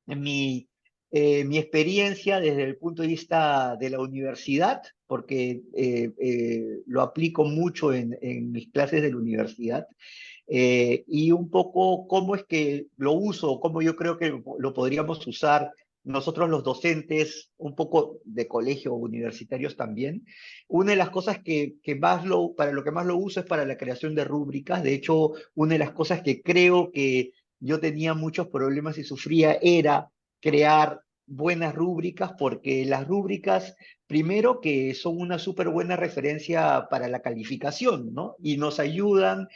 mi, mi experiencia desde el punto de vista de la universidad, porque lo aplico mucho en mis clases de la universidad, y un poco cómo es que lo uso, cómo yo creo que lo podríamos usar nosotros los docentes, un poco de colegio universitarios también. Una de las cosas que más para lo que más lo uso es para la creación de rúbricas. De hecho, una de las cosas que creo que yo tenía muchos problemas y sufría era crear buenas rúbricas, porque las rúbricas, primero que son una súper buena referencia para la calificación, ¿no? Y nos ayudan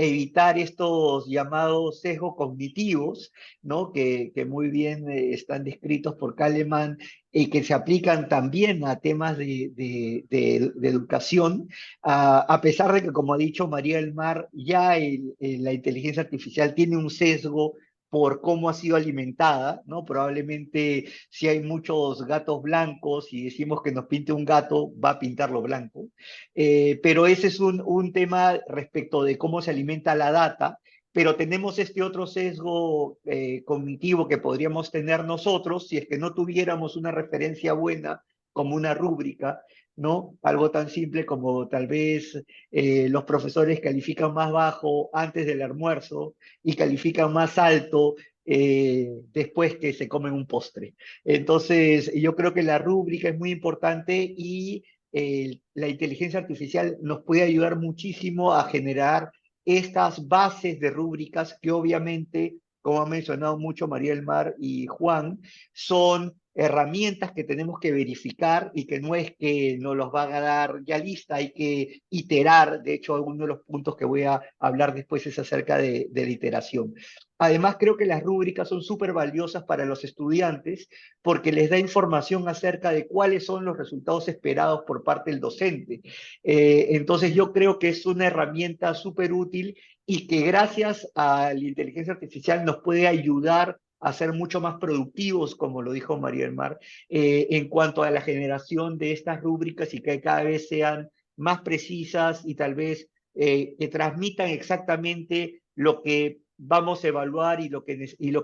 evitar estos llamados sesgos cognitivos, ¿no? Que muy bien están descritos por Kahneman y que se aplican también a temas de educación, a pesar de que, como ha dicho María del Mar, ya la inteligencia artificial tiene un sesgo por cómo ha sido alimentada, ¿no? Probablemente si hay muchos gatos blancos y decimos que nos pinte un gato, va a pintarlo blanco. Pero ese es un tema respecto de cómo se alimenta la data, pero tenemos este otro sesgo cognitivo que podríamos tener nosotros si es que no tuviéramos una referencia buena como una rúbrica, ¿no? Algo tan simple como tal vez los profesores califican más bajo antes del almuerzo y califican más alto después que se comen un postre. Entonces, yo creo que la rúbrica es muy importante y la inteligencia artificial nos puede ayudar muchísimo a generar estas bases de rúbricas que obviamente, como han mencionado mucho María del Mar y Juan, son herramientas que tenemos que verificar y que no es que nos los van a dar ya lista, hay que iterar. De hecho, uno de los puntos que voy a hablar después es acerca de la iteración. Además, creo que las rúbricas son súper valiosas para los estudiantes porque les da información acerca de cuáles son los resultados esperados por parte del docente. Entonces yo creo que es una herramienta súper útil y que gracias a la inteligencia artificial nos puede ayudar a ser mucho más productivos, como lo dijo María del Mar, en cuanto a la generación de estas rúbricas y que cada vez sean más precisas y tal vez que transmitan exactamente lo que vamos a evaluar y lo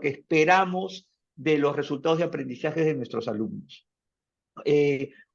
que esperamos de los resultados de aprendizaje de nuestros alumnos.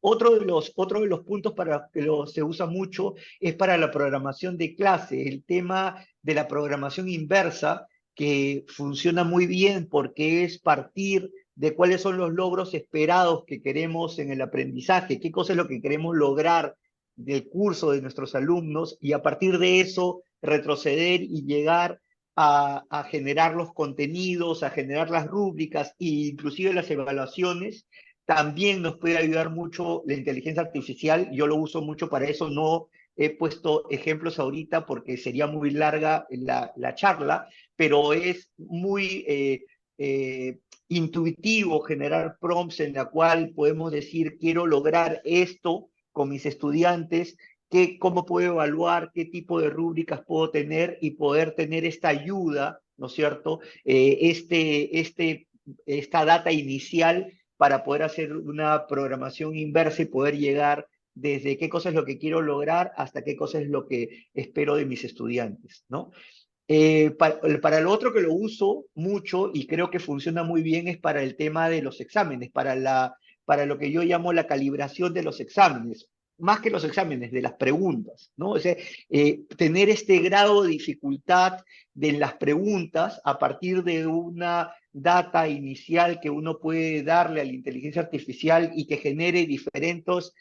Otro de los puntos para que se usa mucho es para la programación de clase, el tema de la programación inversa, que funciona muy bien porque es partir de cuáles son los logros esperados que queremos en el aprendizaje, qué cosa es lo que queremos lograr del curso de nuestros alumnos y a partir de eso retroceder y llegar a generar los contenidos, a generar las rúbricas e inclusive las evaluaciones. También nos puede ayudar mucho la inteligencia artificial. Yo lo uso mucho para eso. No he puesto ejemplos ahorita porque sería muy larga la charla, pero es muy intuitivo generar prompts en la cual podemos decir, quiero lograr esto con mis estudiantes cómo puedo evaluar, qué tipo de rúbricas puedo tener y poder tener esta ayuda, ¿no es cierto? Esta data inicial para poder hacer una programación inversa y poder llegar desde qué cosa es lo que quiero lograr hasta qué cosa es lo que espero de mis estudiantes, ¿no? Para lo otro que lo uso mucho y creo que funciona muy bien es para el tema de los exámenes, para lo que yo llamo la calibración de los exámenes, más que los exámenes, de las preguntas, ¿no? O sea, tener este grado de dificultad de las preguntas a partir de una data inicial que uno puede darle a la inteligencia artificial y que genere diferentes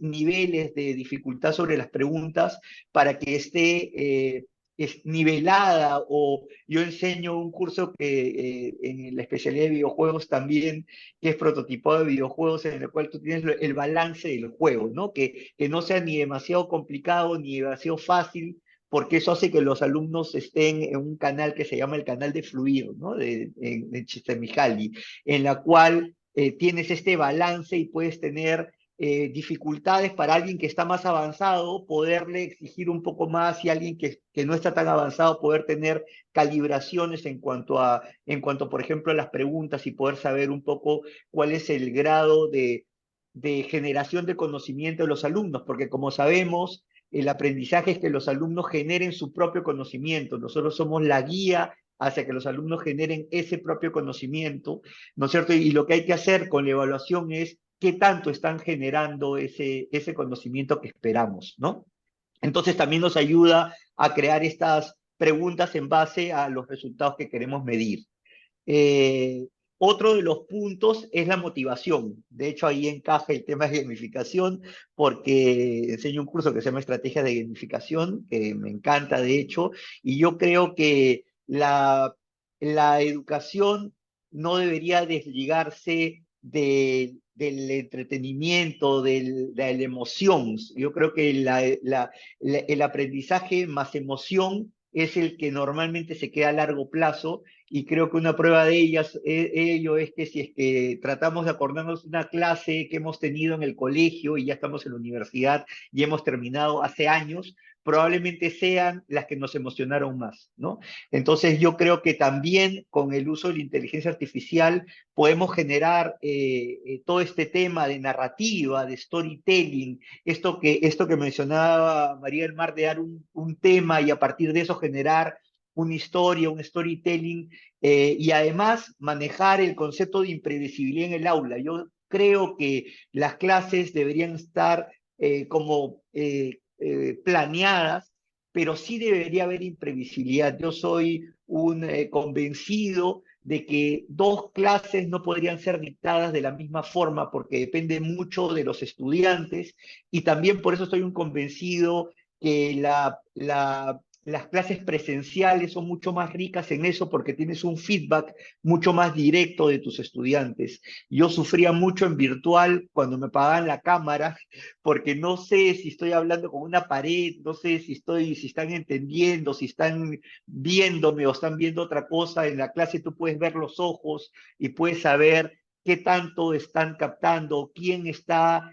niveles de dificultad sobre las preguntas para que esté es nivelada. O yo enseño un curso que en la especialidad de videojuegos también, que es prototipado de videojuegos, en el cual tú tienes el balance del juego, ¿no? Que no sea ni demasiado complicado ni demasiado fácil, porque eso hace que los alumnos estén en un canal que se llama el canal de fluir, ¿no? En Csikszentmihalyi, en la cual tienes este balance y puedes tener dificultades para alguien que está más avanzado, poderle exigir un poco más, y alguien que no está tan avanzado, poder tener calibraciones por ejemplo, a las preguntas y poder saber un poco cuál es el grado de generación de conocimiento de los alumnos, porque como sabemos, el aprendizaje es que los alumnos generen su propio conocimiento. Nosotros somos la guía hacia que los alumnos generen ese propio conocimiento, ¿no es cierto? Y lo que hay que hacer con la evaluación es qué tanto están generando ese conocimiento que esperamos, ¿no? Entonces también nos ayuda a crear estas preguntas en base a los resultados que queremos medir. Eh, Otro de los puntos es la motivación. De hecho, ahí encaja el tema de gamificación, porque enseño un curso que se llama Estrategias de Gamificación, que me encanta, de hecho, y yo creo que la educación no debería desligarse del entretenimiento, de la emoción. Yo creo que el aprendizaje más emoción es el que normalmente se queda a largo plazo, y creo que una prueba de ello es que si es que tratamos de acordarnos una clase que hemos tenido en el colegio y ya estamos en la universidad y hemos terminado hace años, probablemente sean las que nos emocionaron más, ¿no? Entonces yo creo que también con el uso de la inteligencia artificial podemos generar todo este tema de narrativa, de storytelling, esto que mencionaba María del Mar, de dar un tema y a partir de eso generar una historia, un storytelling, y además manejar el concepto de imprevisibilidad en el aula. Yo creo que las clases deberían estar planeadas, pero sí debería haber imprevisibilidad. Yo soy un convencido de que dos clases no podrían ser dictadas de la misma forma, porque depende mucho de los estudiantes, y también por eso estoy un convencido que las clases presenciales son mucho más ricas en eso, porque tienes un feedback mucho más directo de tus estudiantes. Yo sufría mucho en virtual cuando me apagaban la cámara, porque no sé si estoy hablando con una pared, no sé si están entendiendo, si están viéndome o están viendo otra cosa. En la clase tú puedes ver los ojos y puedes saber qué tanto están captando, quién está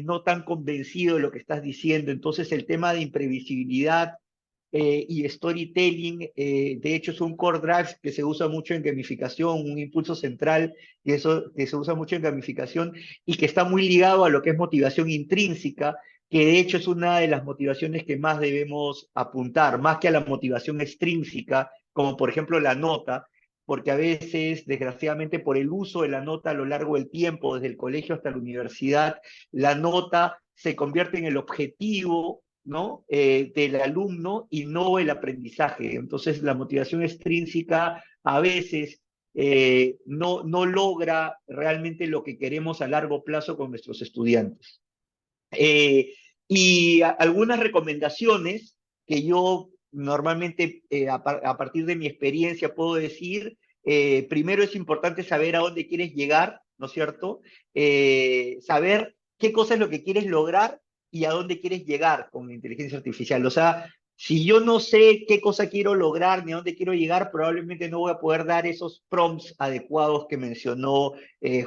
no tan convencido de lo que estás diciendo. Entonces el tema de imprevisibilidad y storytelling, de hecho es un core drive que se usa mucho en gamificación, un impulso central que se usa mucho en gamificación, y que está muy ligado a lo que es motivación intrínseca, que de hecho es una de las motivaciones que más debemos apuntar, más que a la motivación extrínseca, como por ejemplo la nota, porque a veces, desgraciadamente, por el uso de la nota a lo largo del tiempo, desde el colegio hasta la universidad, la nota se convierte en el objetivo, ¿no? Del alumno, y no el aprendizaje. Entonces, la motivación extrínseca a veces no logra realmente lo que queremos a largo plazo con nuestros estudiantes. Y algunas recomendaciones que yo normalmente, a partir de mi experiencia, puedo decir: primero, es importante saber a dónde quieres llegar, ¿no es cierto? Saber qué cosa es lo que quieres lograr y a dónde quieres llegar con la inteligencia artificial. O sea, si yo no sé qué cosa quiero lograr ni a dónde quiero llegar, probablemente no voy a poder dar esos prompts adecuados que mencionó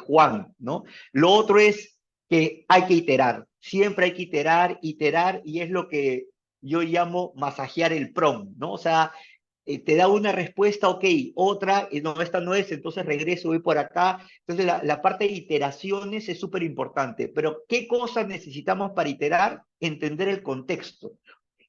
Juan, ¿no? Lo otro es que hay que iterar. siempre hay que iterar, iterar, y es lo que yo llamo masajear el prompt, ¿no? O sea, te da una respuesta, ok, otra, no, esta no es, entonces regreso, voy por acá. Entonces la parte de iteraciones es súper importante, pero ¿qué cosas necesitamos para iterar? Entender el contexto.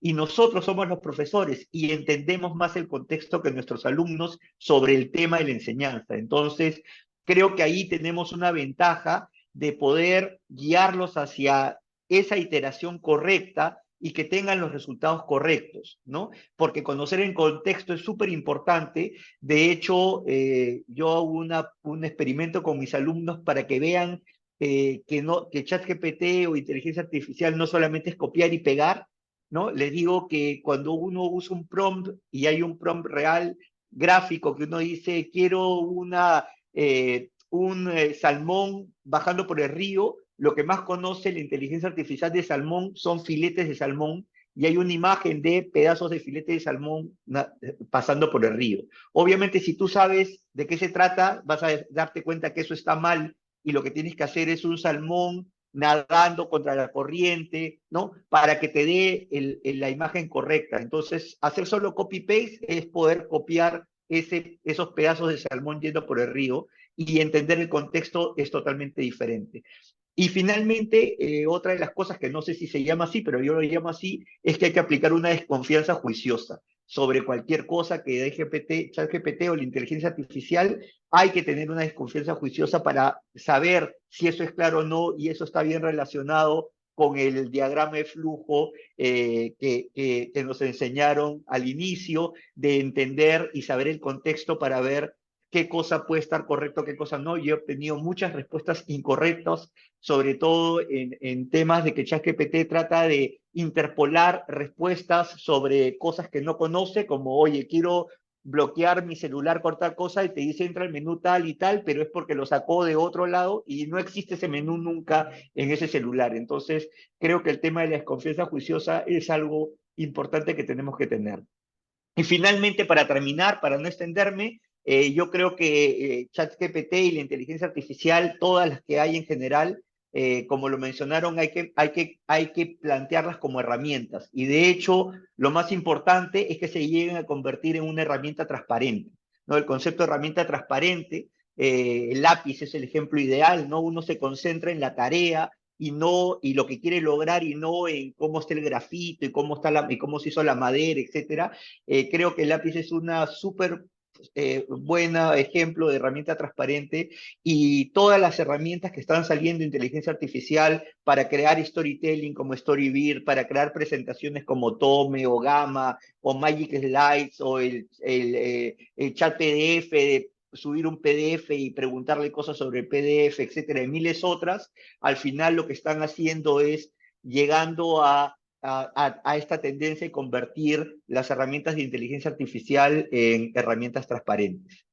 Y nosotros somos los profesores y entendemos más el contexto que nuestros alumnos sobre el tema de la enseñanza. Entonces, creo que ahí tenemos una ventaja de poder guiarlos hacia esa iteración correcta y que tengan los resultados correctos, ¿no? Porque conocer el contexto es súper importante. De hecho, yo hago un experimento con mis alumnos para que vean que ChatGPT o inteligencia artificial no solamente es copiar y pegar, ¿no? Les digo que cuando uno usa un prompt y hay un prompt real gráfico que uno dice, quiero un salmón bajando por el río, lo que más conoce la inteligencia artificial de salmón son filetes de salmón y hay una imagen de pedazos de filete de salmón pasando por el río. Obviamente, si tú sabes de qué se trata, vas a darte cuenta que eso está mal y lo que tienes que hacer es un salmón nadando contra la corriente, ¿no? Para que te dé la imagen correcta. Entonces, hacer solo copy-paste es poder copiar esos pedazos de salmón yendo por el río y entender el contexto es totalmente diferente. Y finalmente, otra de las cosas que no sé si se llama así, pero yo lo llamo así, es que hay que aplicar una desconfianza juiciosa sobre cualquier cosa que dé ChatGPT o la inteligencia artificial. Hay que tener una desconfianza juiciosa para saber si eso es claro o no y eso está bien relacionado con el diagrama de flujo que nos enseñaron al inicio, de entender y saber el contexto para ver qué cosa puede estar correcto, qué cosa no. Yo he obtenido muchas respuestas incorrectas, sobre todo en temas de que ChatGPT trata de interpolar respuestas sobre cosas que no conoce, como, oye, quiero bloquear mi celular por tal cosa, y te dice entra el menú tal y tal, pero es porque lo sacó de otro lado y no existe ese menú nunca en ese celular. Entonces, creo que el tema de la desconfianza juiciosa es algo importante que tenemos que tener. Y finalmente, para terminar, para no extenderme, yo creo que ChatGPT y la inteligencia artificial, todas las que hay en general, como lo mencionaron, hay que plantearlas como herramientas. Y de hecho, lo más importante es que se lleguen a convertir en una herramienta transparente, ¿no? El concepto de herramienta transparente, el lápiz es el ejemplo ideal, ¿no? Uno se concentra en la tarea y lo que quiere lograr y no en cómo está el grafito y cómo se hizo la madera, etcétera. Creo que el lápiz es una súper buen ejemplo de herramienta transparente, y todas las herramientas que están saliendo de inteligencia artificial para crear storytelling como Storybeard, para crear presentaciones como Tome o Gamma o Magic Slides o el chat PDF, de subir un PDF y preguntarle cosas sobre el PDF, etcétera, y miles otras, al final lo que están haciendo es llegando a esta tendencia de convertir las herramientas de inteligencia artificial en herramientas transparentes.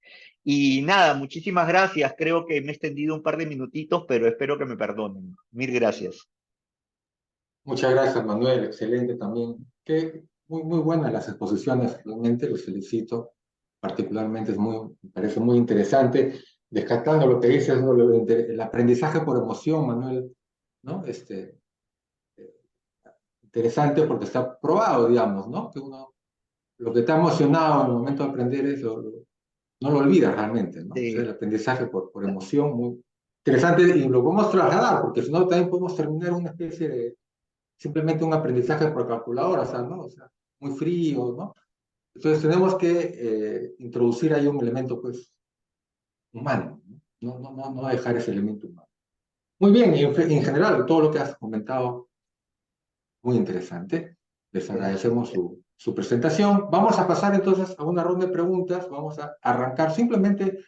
Y nada, muchísimas gracias. Creo que me he extendido un par de minutitos, pero espero que me perdonen. Mil gracias. Muchas gracias, Manuel. Excelente también. Muy buenas las exposiciones, realmente los felicito. Particularmente me parece muy interesante. Descartando lo que dices, ¿no? El aprendizaje por emoción, Manuel, ¿no? Interesante porque está probado, digamos, ¿no? Que uno, lo que está emocionado en el momento de aprender no lo olvida realmente, ¿no? O sea, el Sí, aprendizaje por emoción, muy interesante, y lo podemos trasladar, porque si no también podemos terminar una especie de simplemente un aprendizaje por calculadora, o sea, ¿no? O sea, muy frío, ¿no? Entonces tenemos que introducir ahí un elemento, pues, humano, ¿no? No dejar ese elemento humano. Muy bien, y en general, todo lo que has comentado, muy interesante. Les gracias. agradecemos su presentación. Vamos a pasar entonces a una ronda de preguntas. Vamos a arrancar simplemente.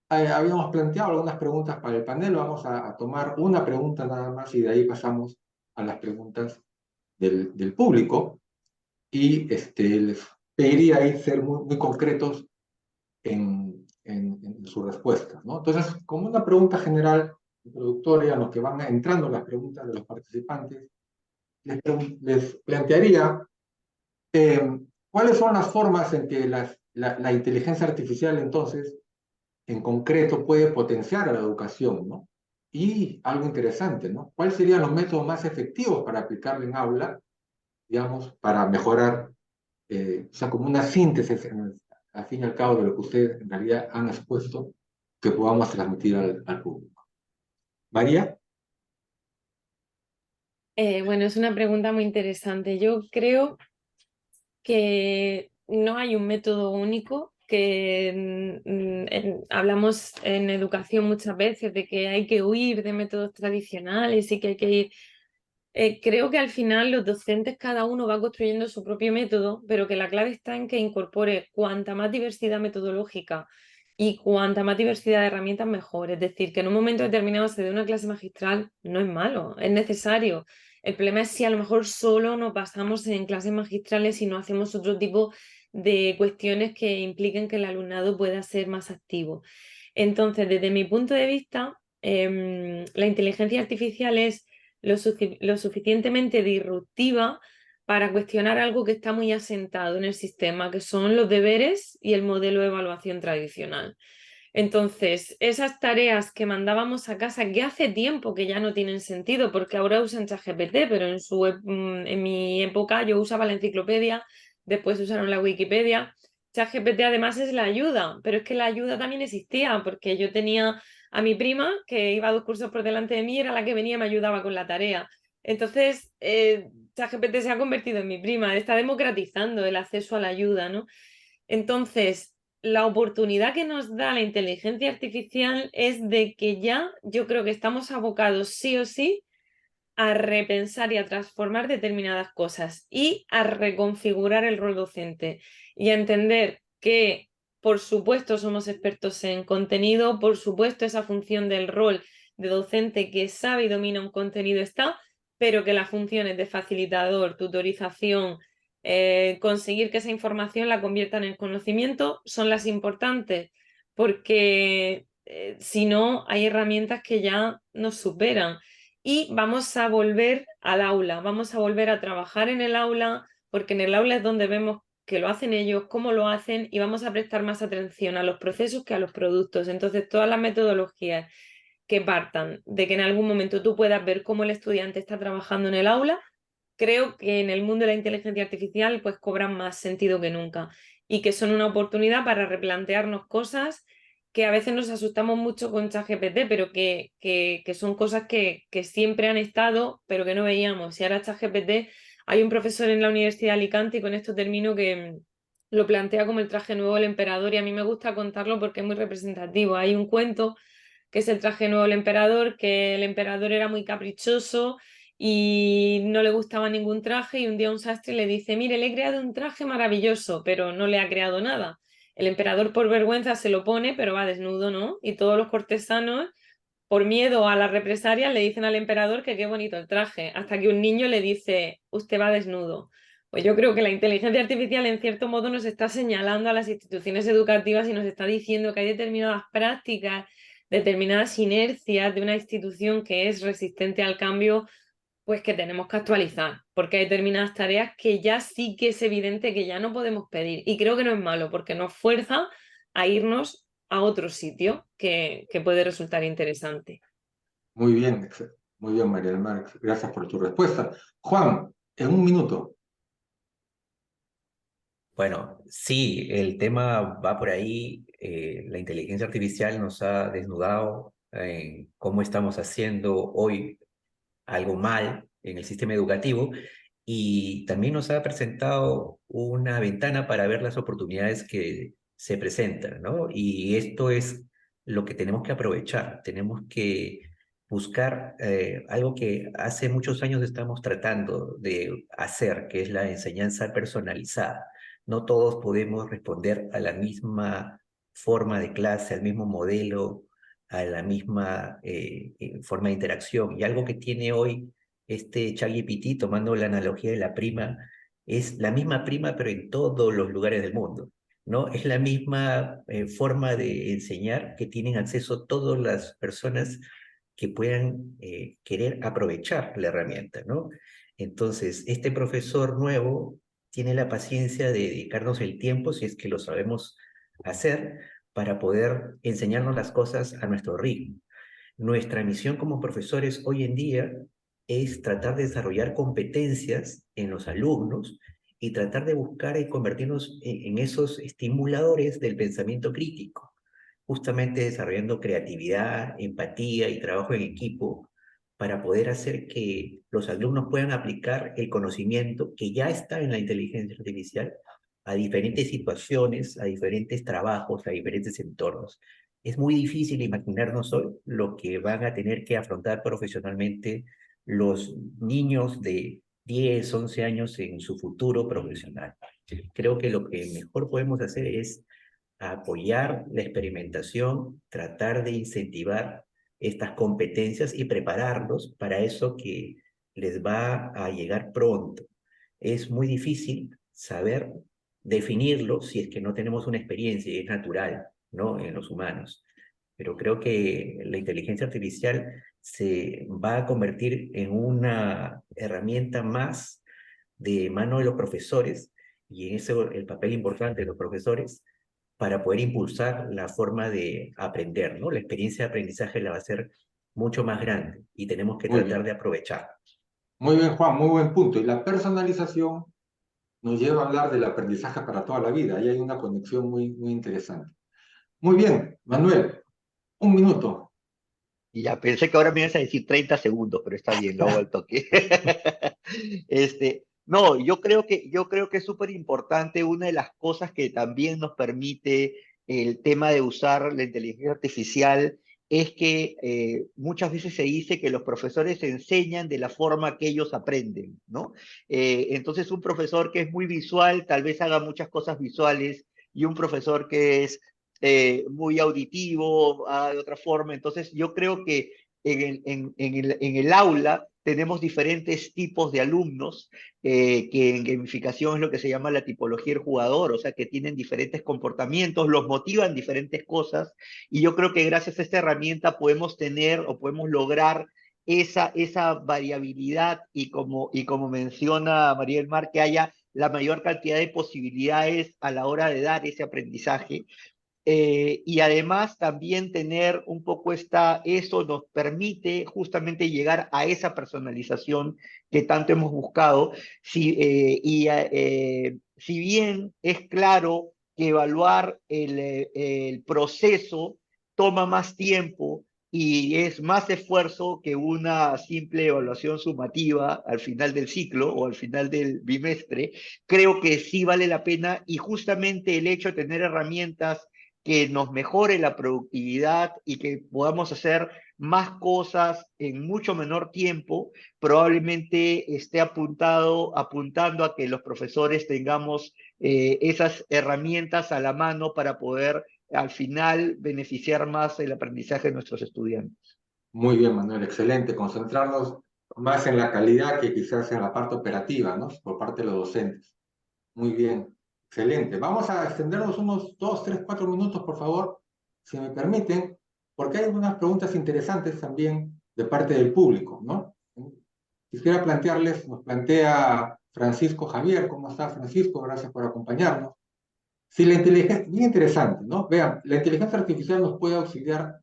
Habíamos planteado algunas preguntas para el panel. Vamos a tomar una pregunta nada más y de ahí pasamos a las preguntas del público. Y les pediría ahí ser muy concretos en sus respuestas, ¿no? Entonces, como una pregunta general, introductoria, a los que van entrando las preguntas de los participantes, les plantearía cuáles son las formas en que la inteligencia artificial, entonces, en concreto, puede potenciar a la educación, ¿no? Y algo interesante, ¿no? ¿Cuáles serían los métodos más efectivos para aplicarlo en aula, digamos, para mejorar, o sea, como una síntesis, al fin y al cabo, de lo que ustedes en realidad han expuesto, que podamos transmitir al público? María. Bueno, es una pregunta muy interesante. Yo creo que no hay un método único, que hablamos en educación muchas veces de que hay que huir de métodos tradicionales y que hay que ir. Creo que al final los docentes cada uno va construyendo su propio método, pero que la clave está en que incorpore cuanta más diversidad metodológica y cuanta más diversidad de herramientas mejor. Es decir, que en un momento determinado se dé una clase magistral no es malo, es necesario. El problema es si a lo mejor solo nos basamos en clases magistrales y no hacemos otro tipo de cuestiones que impliquen que el alumnado pueda ser más activo. Entonces, desde mi punto de vista, la inteligencia artificial es lo suficientemente disruptiva para cuestionar algo que está muy asentado en el sistema, que son los deberes y el modelo de evaluación tradicional. Entonces, esas tareas que mandábamos a casa, que hace tiempo que ya no tienen sentido, porque ahora usan ChatGPT, pero en mi época yo usaba la enciclopedia, después usaron la Wikipedia. ChatGPT además es la ayuda, pero es que la ayuda también existía, porque yo tenía a mi prima, que iba 2 cursos por delante de mí, era la que venía y me ayudaba con la tarea. Entonces, ChatGPT se ha convertido en mi prima, está democratizando el acceso a la ayuda, ¿no? Entonces, la oportunidad que nos da la inteligencia artificial es de que ya yo creo que estamos abocados sí o sí a repensar y a transformar determinadas cosas y a reconfigurar el rol docente y a entender que, por supuesto, somos expertos en contenido, por supuesto, esa función del rol de docente que sabe y domina un contenido está, pero que las funciones de facilitador, tutorización, conseguir que esa información la conviertan en conocimiento son las importantes, porque si no, hay herramientas que ya nos superan y vamos a volver al aula, vamos a volver a trabajar en el aula, porque en el aula es donde vemos que lo hacen ellos, cómo lo hacen y vamos a prestar más atención a los procesos que a los productos. Entonces, todas las metodologías que partan de que en algún momento tú puedas ver cómo el estudiante está trabajando en el aula, creo que en el mundo de la inteligencia artificial pues cobran más sentido que nunca y que son una oportunidad para replantearnos cosas que a veces nos asustamos mucho con ChatGPT, pero que son cosas que siempre han estado, pero que no veíamos. Y ahora ChatGPT, hay un profesor en la Universidad de Alicante, y con esto termino, que lo plantea como el traje nuevo del emperador, y a mí me gusta contarlo porque es muy representativo. Hay un cuento que es el traje nuevo del emperador, que el emperador era muy caprichoso y no le gustaba ningún traje, y un día un sastre le dice, mire, le he creado un traje maravilloso, pero no le ha creado nada. El emperador por vergüenza se lo pone, pero va desnudo, ¿no? Y todos los cortesanos, por miedo a las represalias, le dicen al emperador que qué bonito el traje, hasta que un niño le dice, usted va desnudo. Pues yo creo que la inteligencia artificial en cierto modo nos está señalando a las instituciones educativas y nos está diciendo que hay determinadas prácticas, determinadas inercias de una institución que es resistente al cambio, pues que tenemos que actualizar, porque hay determinadas tareas que ya sí que es evidente que ya no podemos pedir. Y creo que no es malo, porque nos fuerza a irnos a otro sitio que puede resultar interesante. Muy bien, muy bien, María del Mar. Gracias por tu respuesta. Juan, en un minuto. Bueno, sí, el tema va por ahí. La inteligencia artificial nos ha desnudado en cómo estamos haciendo hoy algo mal en el sistema educativo, y también nos ha presentado una ventana para ver las oportunidades que se presentan, ¿no? Y esto es lo que tenemos que aprovechar. Tenemos que buscar algo que hace muchos años estamos tratando de hacer, que es la enseñanza personalizada. No todos podemos responder a la misma forma de clase, al mismo modelo, a la misma forma de interacción. Y algo que tiene hoy este ChatGPT, tomando la analogía de la prima, es la misma prima, pero en todos los lugares del mundo, ¿no? Es la misma forma de enseñar que tienen acceso todas las personas que puedan querer aprovechar la herramienta, ¿no? Entonces, este profesor nuevo tiene la paciencia de dedicarnos el tiempo, si es que lo sabemos hacer, para poder enseñarnos las cosas a nuestro ritmo. nuestra misión como profesores hoy en día es tratar de desarrollar competencias en los alumnos y tratar de buscar y convertirnos en esos estimuladores del pensamiento crítico, justamente desarrollando creatividad, empatía y trabajo en equipo para poder hacer que los alumnos puedan aplicar el conocimiento que ya está en la inteligencia artificial a diferentes situaciones, a diferentes trabajos, a diferentes entornos. Es muy difícil imaginarnos hoy lo que van a tener que afrontar profesionalmente los niños de 10, 11 años en su futuro profesional. Creo que lo que mejor podemos hacer es apoyar la experimentación, tratar de incentivar estas competencias y prepararlos para eso que les va a llegar pronto. Es muy difícil saber definirlo si es que no tenemos una experiencia y es natural, ¿no? En los humanos. Pero creo que la inteligencia artificial se va a convertir en una herramienta más de mano de los profesores y en eso el papel importante de los profesores para poder impulsar la forma de aprender, ¿no? La experiencia de aprendizaje la va a hacer mucho más grande y tenemos que Muy tratar bien. de aprovechar. Muy bien, Juan, muy buen punto. Y la personalización nos lleva a hablar del aprendizaje para toda la vida. Ahí hay una conexión muy interesante. Muy bien, Manuel, un minuto. Y ya pensé que ahora me ibas a decir 30 segundos, pero está bien, lo hago al toque. No, yo creo que es súper importante. Una de las cosas que también nos permite el tema de usar la inteligencia artificial es que muchas veces se dice que los profesores enseñan de la forma que ellos aprenden, ¿no? Entonces, un profesor que es muy visual tal vez haga muchas cosas visuales y un profesor que es muy auditivo, de otra forma. Entonces, yo creo que en el aula tenemos diferentes tipos de alumnos, que en gamificación es lo que se llama la tipología del jugador, o sea, que tienen diferentes comportamientos, los motivan diferentes cosas, y yo creo que gracias a esta herramienta podemos tener o podemos lograr esa variabilidad y como menciona María del Mar, que haya la mayor cantidad de posibilidades a la hora de dar ese aprendizaje. Y además también tener un poco eso nos permite justamente llegar a esa personalización que tanto hemos buscado. Si bien es claro que evaluar el proceso toma más tiempo y es más esfuerzo que una simple evaluación sumativa al final del ciclo o al final del bimestre, creo que sí vale la pena, y justamente el hecho de tener herramientas que nos mejore la productividad y que podamos hacer más cosas en mucho menor tiempo, probablemente esté apuntando a que los profesores tengamos esas herramientas a la mano para poder al final beneficiar más el aprendizaje de nuestros estudiantes. Muy bien, Manuel, excelente. Concentrarnos más en la calidad que quizás en la parte operativa, ¿no? Por parte de los docentes. Muy bien, excelente. Vamos a extendernos unos 2, 3, 4 minutos, por favor, si me permiten, porque hay algunas preguntas interesantes también de parte del público, ¿no? Quisiera plantearles, nos plantea Francisco Javier. ¿Cómo está, Francisco? Gracias por acompañarnos. Si la inteligencia, bien interesante, ¿no? Vean, la inteligencia artificial nos puede auxiliar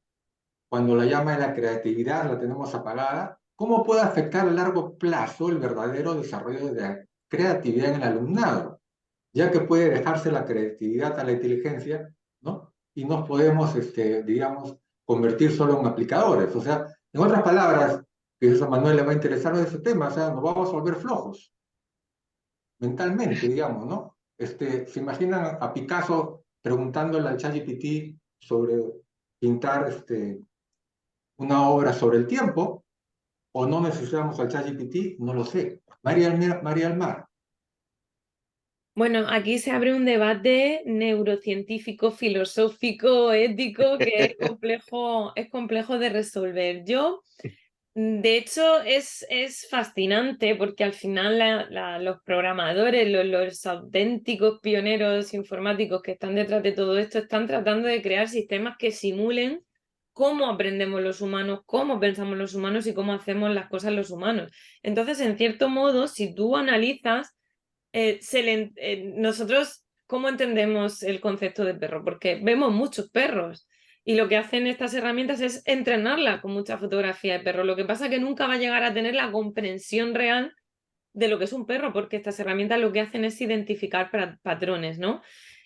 cuando la llama de la creatividad la tenemos apagada. ¿Cómo puede afectar a largo plazo el verdadero desarrollo de la creatividad en el alumnado? Ya que puede dejarse la creatividad a la inteligencia, ¿no? Y nos podemos, digamos, convertir solo en aplicadores. O sea, en otras palabras, que a Manuel le va a interesar ese tema, o sea, nos vamos a volver flojos mentalmente, digamos, ¿no? ¿Se imaginan a Picasso preguntándole al ChatGPT sobre pintar una obra sobre el tiempo? ¿O no necesitamos al ChatGPT? No lo sé. María Almar. Bueno, aquí se abre un debate neurocientífico, filosófico, ético, que es complejo de resolver. De hecho, es fascinante porque al final los programadores, los auténticos pioneros informáticos que están detrás de todo esto, están tratando de crear sistemas que simulen cómo aprendemos los humanos, cómo pensamos los humanos y cómo hacemos las cosas los humanos. Entonces, en cierto modo, si tú analizas, nosotros, ¿cómo entendemos el concepto de perro? Porque vemos muchos perros Y lo que hacen estas herramientas es entrenarla con mucha fotografía de perro. Lo que pasa es que nunca va a llegar a tener la comprensión real de lo que es un perro, porque estas herramientas lo que hacen es identificar patrones, ¿no?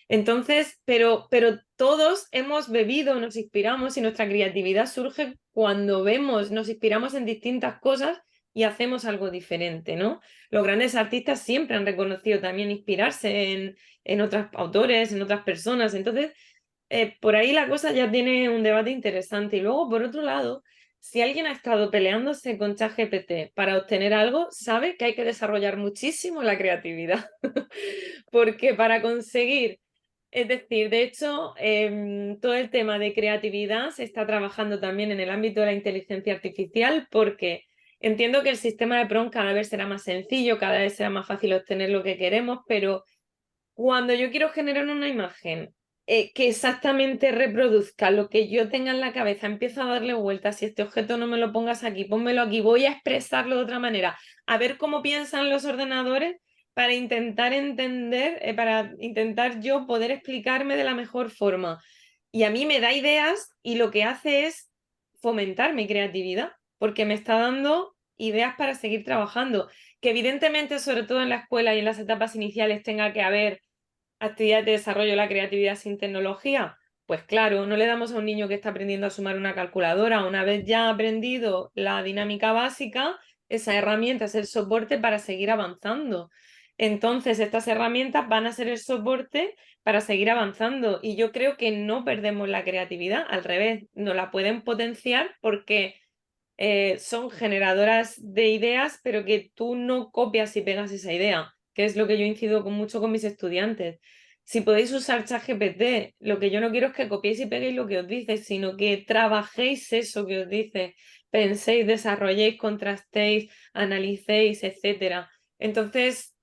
Entonces, pero todos hemos bebido, nos inspiramos y nuestra creatividad surge cuando vemos, nos inspiramos en distintas cosas y hacemos algo diferente, ¿no? Los grandes artistas siempre han reconocido también inspirarse en otros autores, en otras personas. Entonces, por ahí la cosa ya tiene un debate interesante. Y luego, por otro lado, si alguien ha estado peleándose con ChatGPT para obtener algo, sabe que hay que desarrollar muchísimo la creatividad. Porque para conseguir, es decir, de hecho, todo el tema de creatividad se está trabajando también en el ámbito de la inteligencia artificial, porque entiendo que el sistema de prompt cada vez será más sencillo, cada vez será más fácil obtener lo que queremos, pero cuando yo quiero generar una imagen que exactamente reproduzca lo que yo tenga en la cabeza, empiezo a darle vueltas, si este objeto no me lo pongas aquí, pónmelo aquí, voy a expresarlo de otra manera, a ver cómo piensan los ordenadores para intentar entender, para intentar yo poder explicarme de la mejor forma. Y a mí me da ideas y lo que hace es fomentar mi creatividad, porque me está dando ideas para seguir trabajando. Que evidentemente, sobre todo en la escuela y en las etapas iniciales, tenga que haber actividades de desarrollo de la creatividad sin tecnología. Pues claro, no le damos a un niño que está aprendiendo a sumar una calculadora. Una vez ya ha aprendido la dinámica básica, esa herramienta es el soporte para seguir avanzando. Entonces, estas herramientas van a ser el soporte para seguir avanzando. Y yo creo que no perdemos la creatividad, al revés, nos la pueden potenciar porque son generadoras de ideas, pero que tú no copias y pegas esa idea, que es lo que yo incido mucho con mis estudiantes. Si podéis usar ChatGPT, lo que yo no quiero es que copiéis y peguéis lo que os dice, sino que trabajéis eso que os dice, penséis, desarrolléis, contrastéis, analicéis, etcétera. Entonces,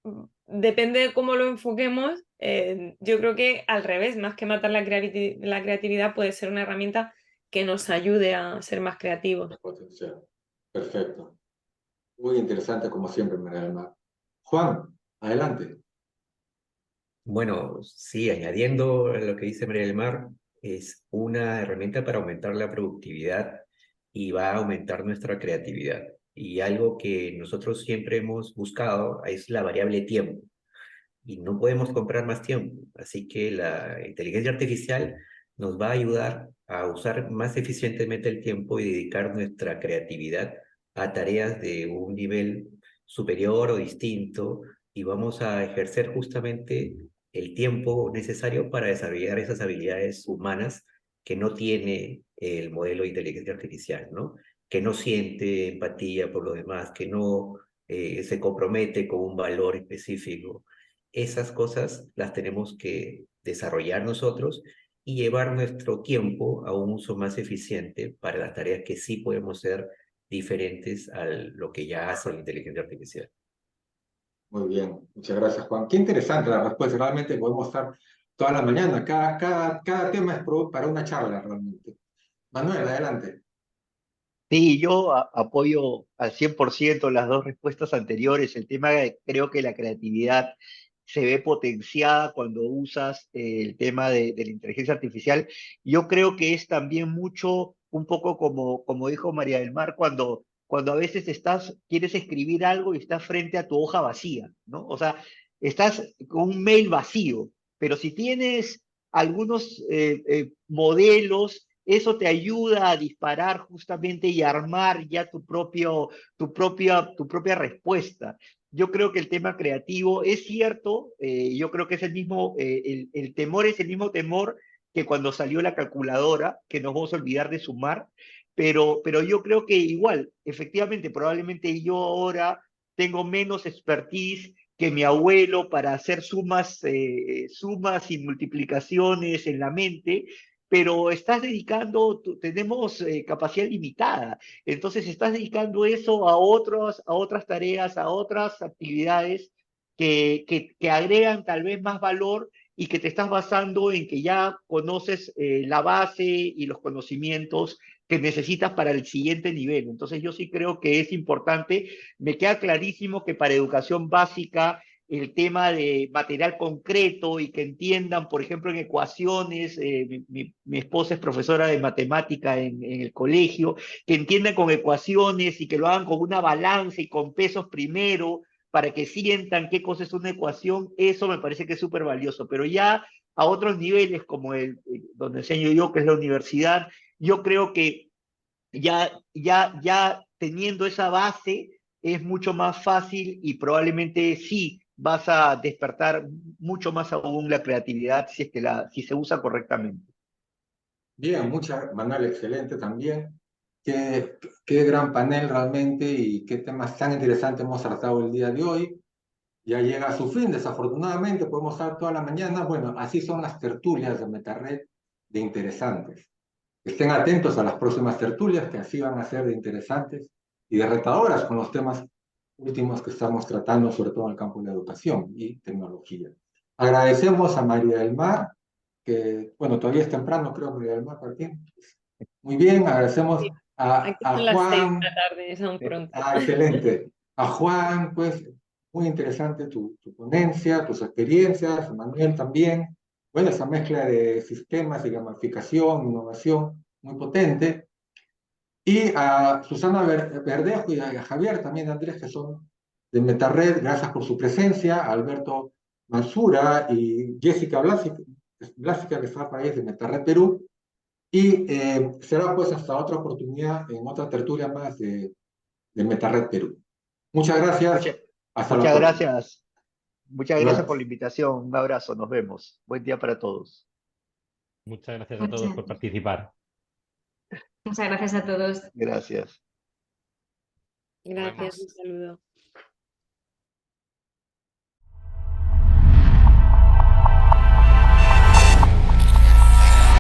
depende de cómo lo enfoquemos, yo creo que al revés, más que matar la creatividad, puede ser una herramienta que nos ayude a ser más creativos. Potencial. Perfecto. Muy interesante, como siempre, María del Mar. Juan, adelante. Bueno, sí, añadiendo a lo que dice María del Mar, es una herramienta para aumentar la productividad y va a aumentar nuestra creatividad. Y algo que nosotros siempre hemos buscado es la variable tiempo. Y no podemos comprar más tiempo. Así que la inteligencia artificial nos va a ayudar a usar más eficientemente el tiempo y dedicar nuestra creatividad a tareas de un nivel superior o distinto, y vamos a ejercer justamente el tiempo necesario para desarrollar esas habilidades humanas que no tiene el modelo de inteligencia artificial, ¿no? Que no siente empatía por los demás, que no se compromete con un valor específico. Esas cosas las tenemos que desarrollar nosotros y llevar nuestro tiempo a un uso más eficiente para las tareas que sí podemos ser diferentes a lo que ya hace la inteligencia artificial. Muy bien, muchas gracias, Juan. Qué interesante la respuesta. Realmente podemos estar toda la mañana. Cada tema es para una charla, realmente. Manuel, adelante. Sí, yo apoyo al 100% las dos respuestas anteriores. El tema, creo que la creatividad se ve potenciada cuando usas el tema de la inteligencia artificial. Yo creo que es también mucho, un poco como dijo María del Mar, cuando a veces quieres escribir algo y estás frente a tu hoja vacía, ¿no? O sea, estás con un mail vacío, pero si tienes algunos modelos, eso te ayuda a disparar justamente y armar ya tu propia respuesta. Yo creo que el tema creativo es cierto, yo creo que es el temor es el mismo temor que cuando salió la calculadora, que nos vamos a olvidar de sumar, pero yo creo que igual, efectivamente, probablemente yo ahora tengo menos expertise que mi abuelo para hacer sumas y multiplicaciones en la mente, pero tenemos capacidad limitada, entonces estás dedicando eso a otras tareas, a otras actividades que agregan tal vez más valor y que te estás basando en que ya conoces la base y los conocimientos que necesitas para el siguiente nivel. Entonces yo sí creo que es importante. Me queda clarísimo que para educación básica el tema de material concreto y que entiendan, por ejemplo, en ecuaciones, mi esposa es profesora de matemática en el colegio, que entiendan con ecuaciones y que lo hagan con una balanza y con pesos primero, para que sientan qué cosa es una ecuación, eso me parece que es súper valioso, pero ya a otros niveles, como donde enseño yo, que es la universidad, yo creo que ya teniendo esa base es mucho más fácil y probablemente sí vas a despertar mucho más aún la creatividad si es que si se usa correctamente. Bien, Manuel, excelente también. Qué gran panel realmente y qué temas tan interesantes hemos tratado el día de hoy. Ya llega a su fin, desafortunadamente, podemos estar toda la mañana. Bueno, así son las tertulias de Metarred de interesantes. Estén atentos a las próximas tertulias, que así van a ser de interesantes y de retadoras con los temas últimos que estamos tratando, sobre todo en el campo de la educación y tecnología. Agradecemos a María del Mar, que, bueno, todavía es temprano, creo, María del Mar, Martín. Muy bien, agradecemos Sí, aquí a son las 6 de Juan. la tarde, es aún pronto. Excelente. A Juan, pues, muy interesante tu ponencia, tus experiencias, a Manuel también. Bueno, esa mezcla de sistemas y gamificación, innovación, muy potente. Y a Susana Verdejo y a Javier también, Andrés, que son de Metarred, gracias por su presencia, a Alberto Mansura y Jessica Blásica, que está para ahí de Metarred Perú. Y será pues hasta otra oportunidad en otra tertulia más de Metarred Perú. Muchas gracias. Hasta la Muchas próxima. gracias. Muchas gracias por Gracias. la invitación. Un abrazo. Nos vemos. Buen día para todos. Muchas gracias a todos por participar. Muchas gracias a todos. Gracias. Gracias, un saludo.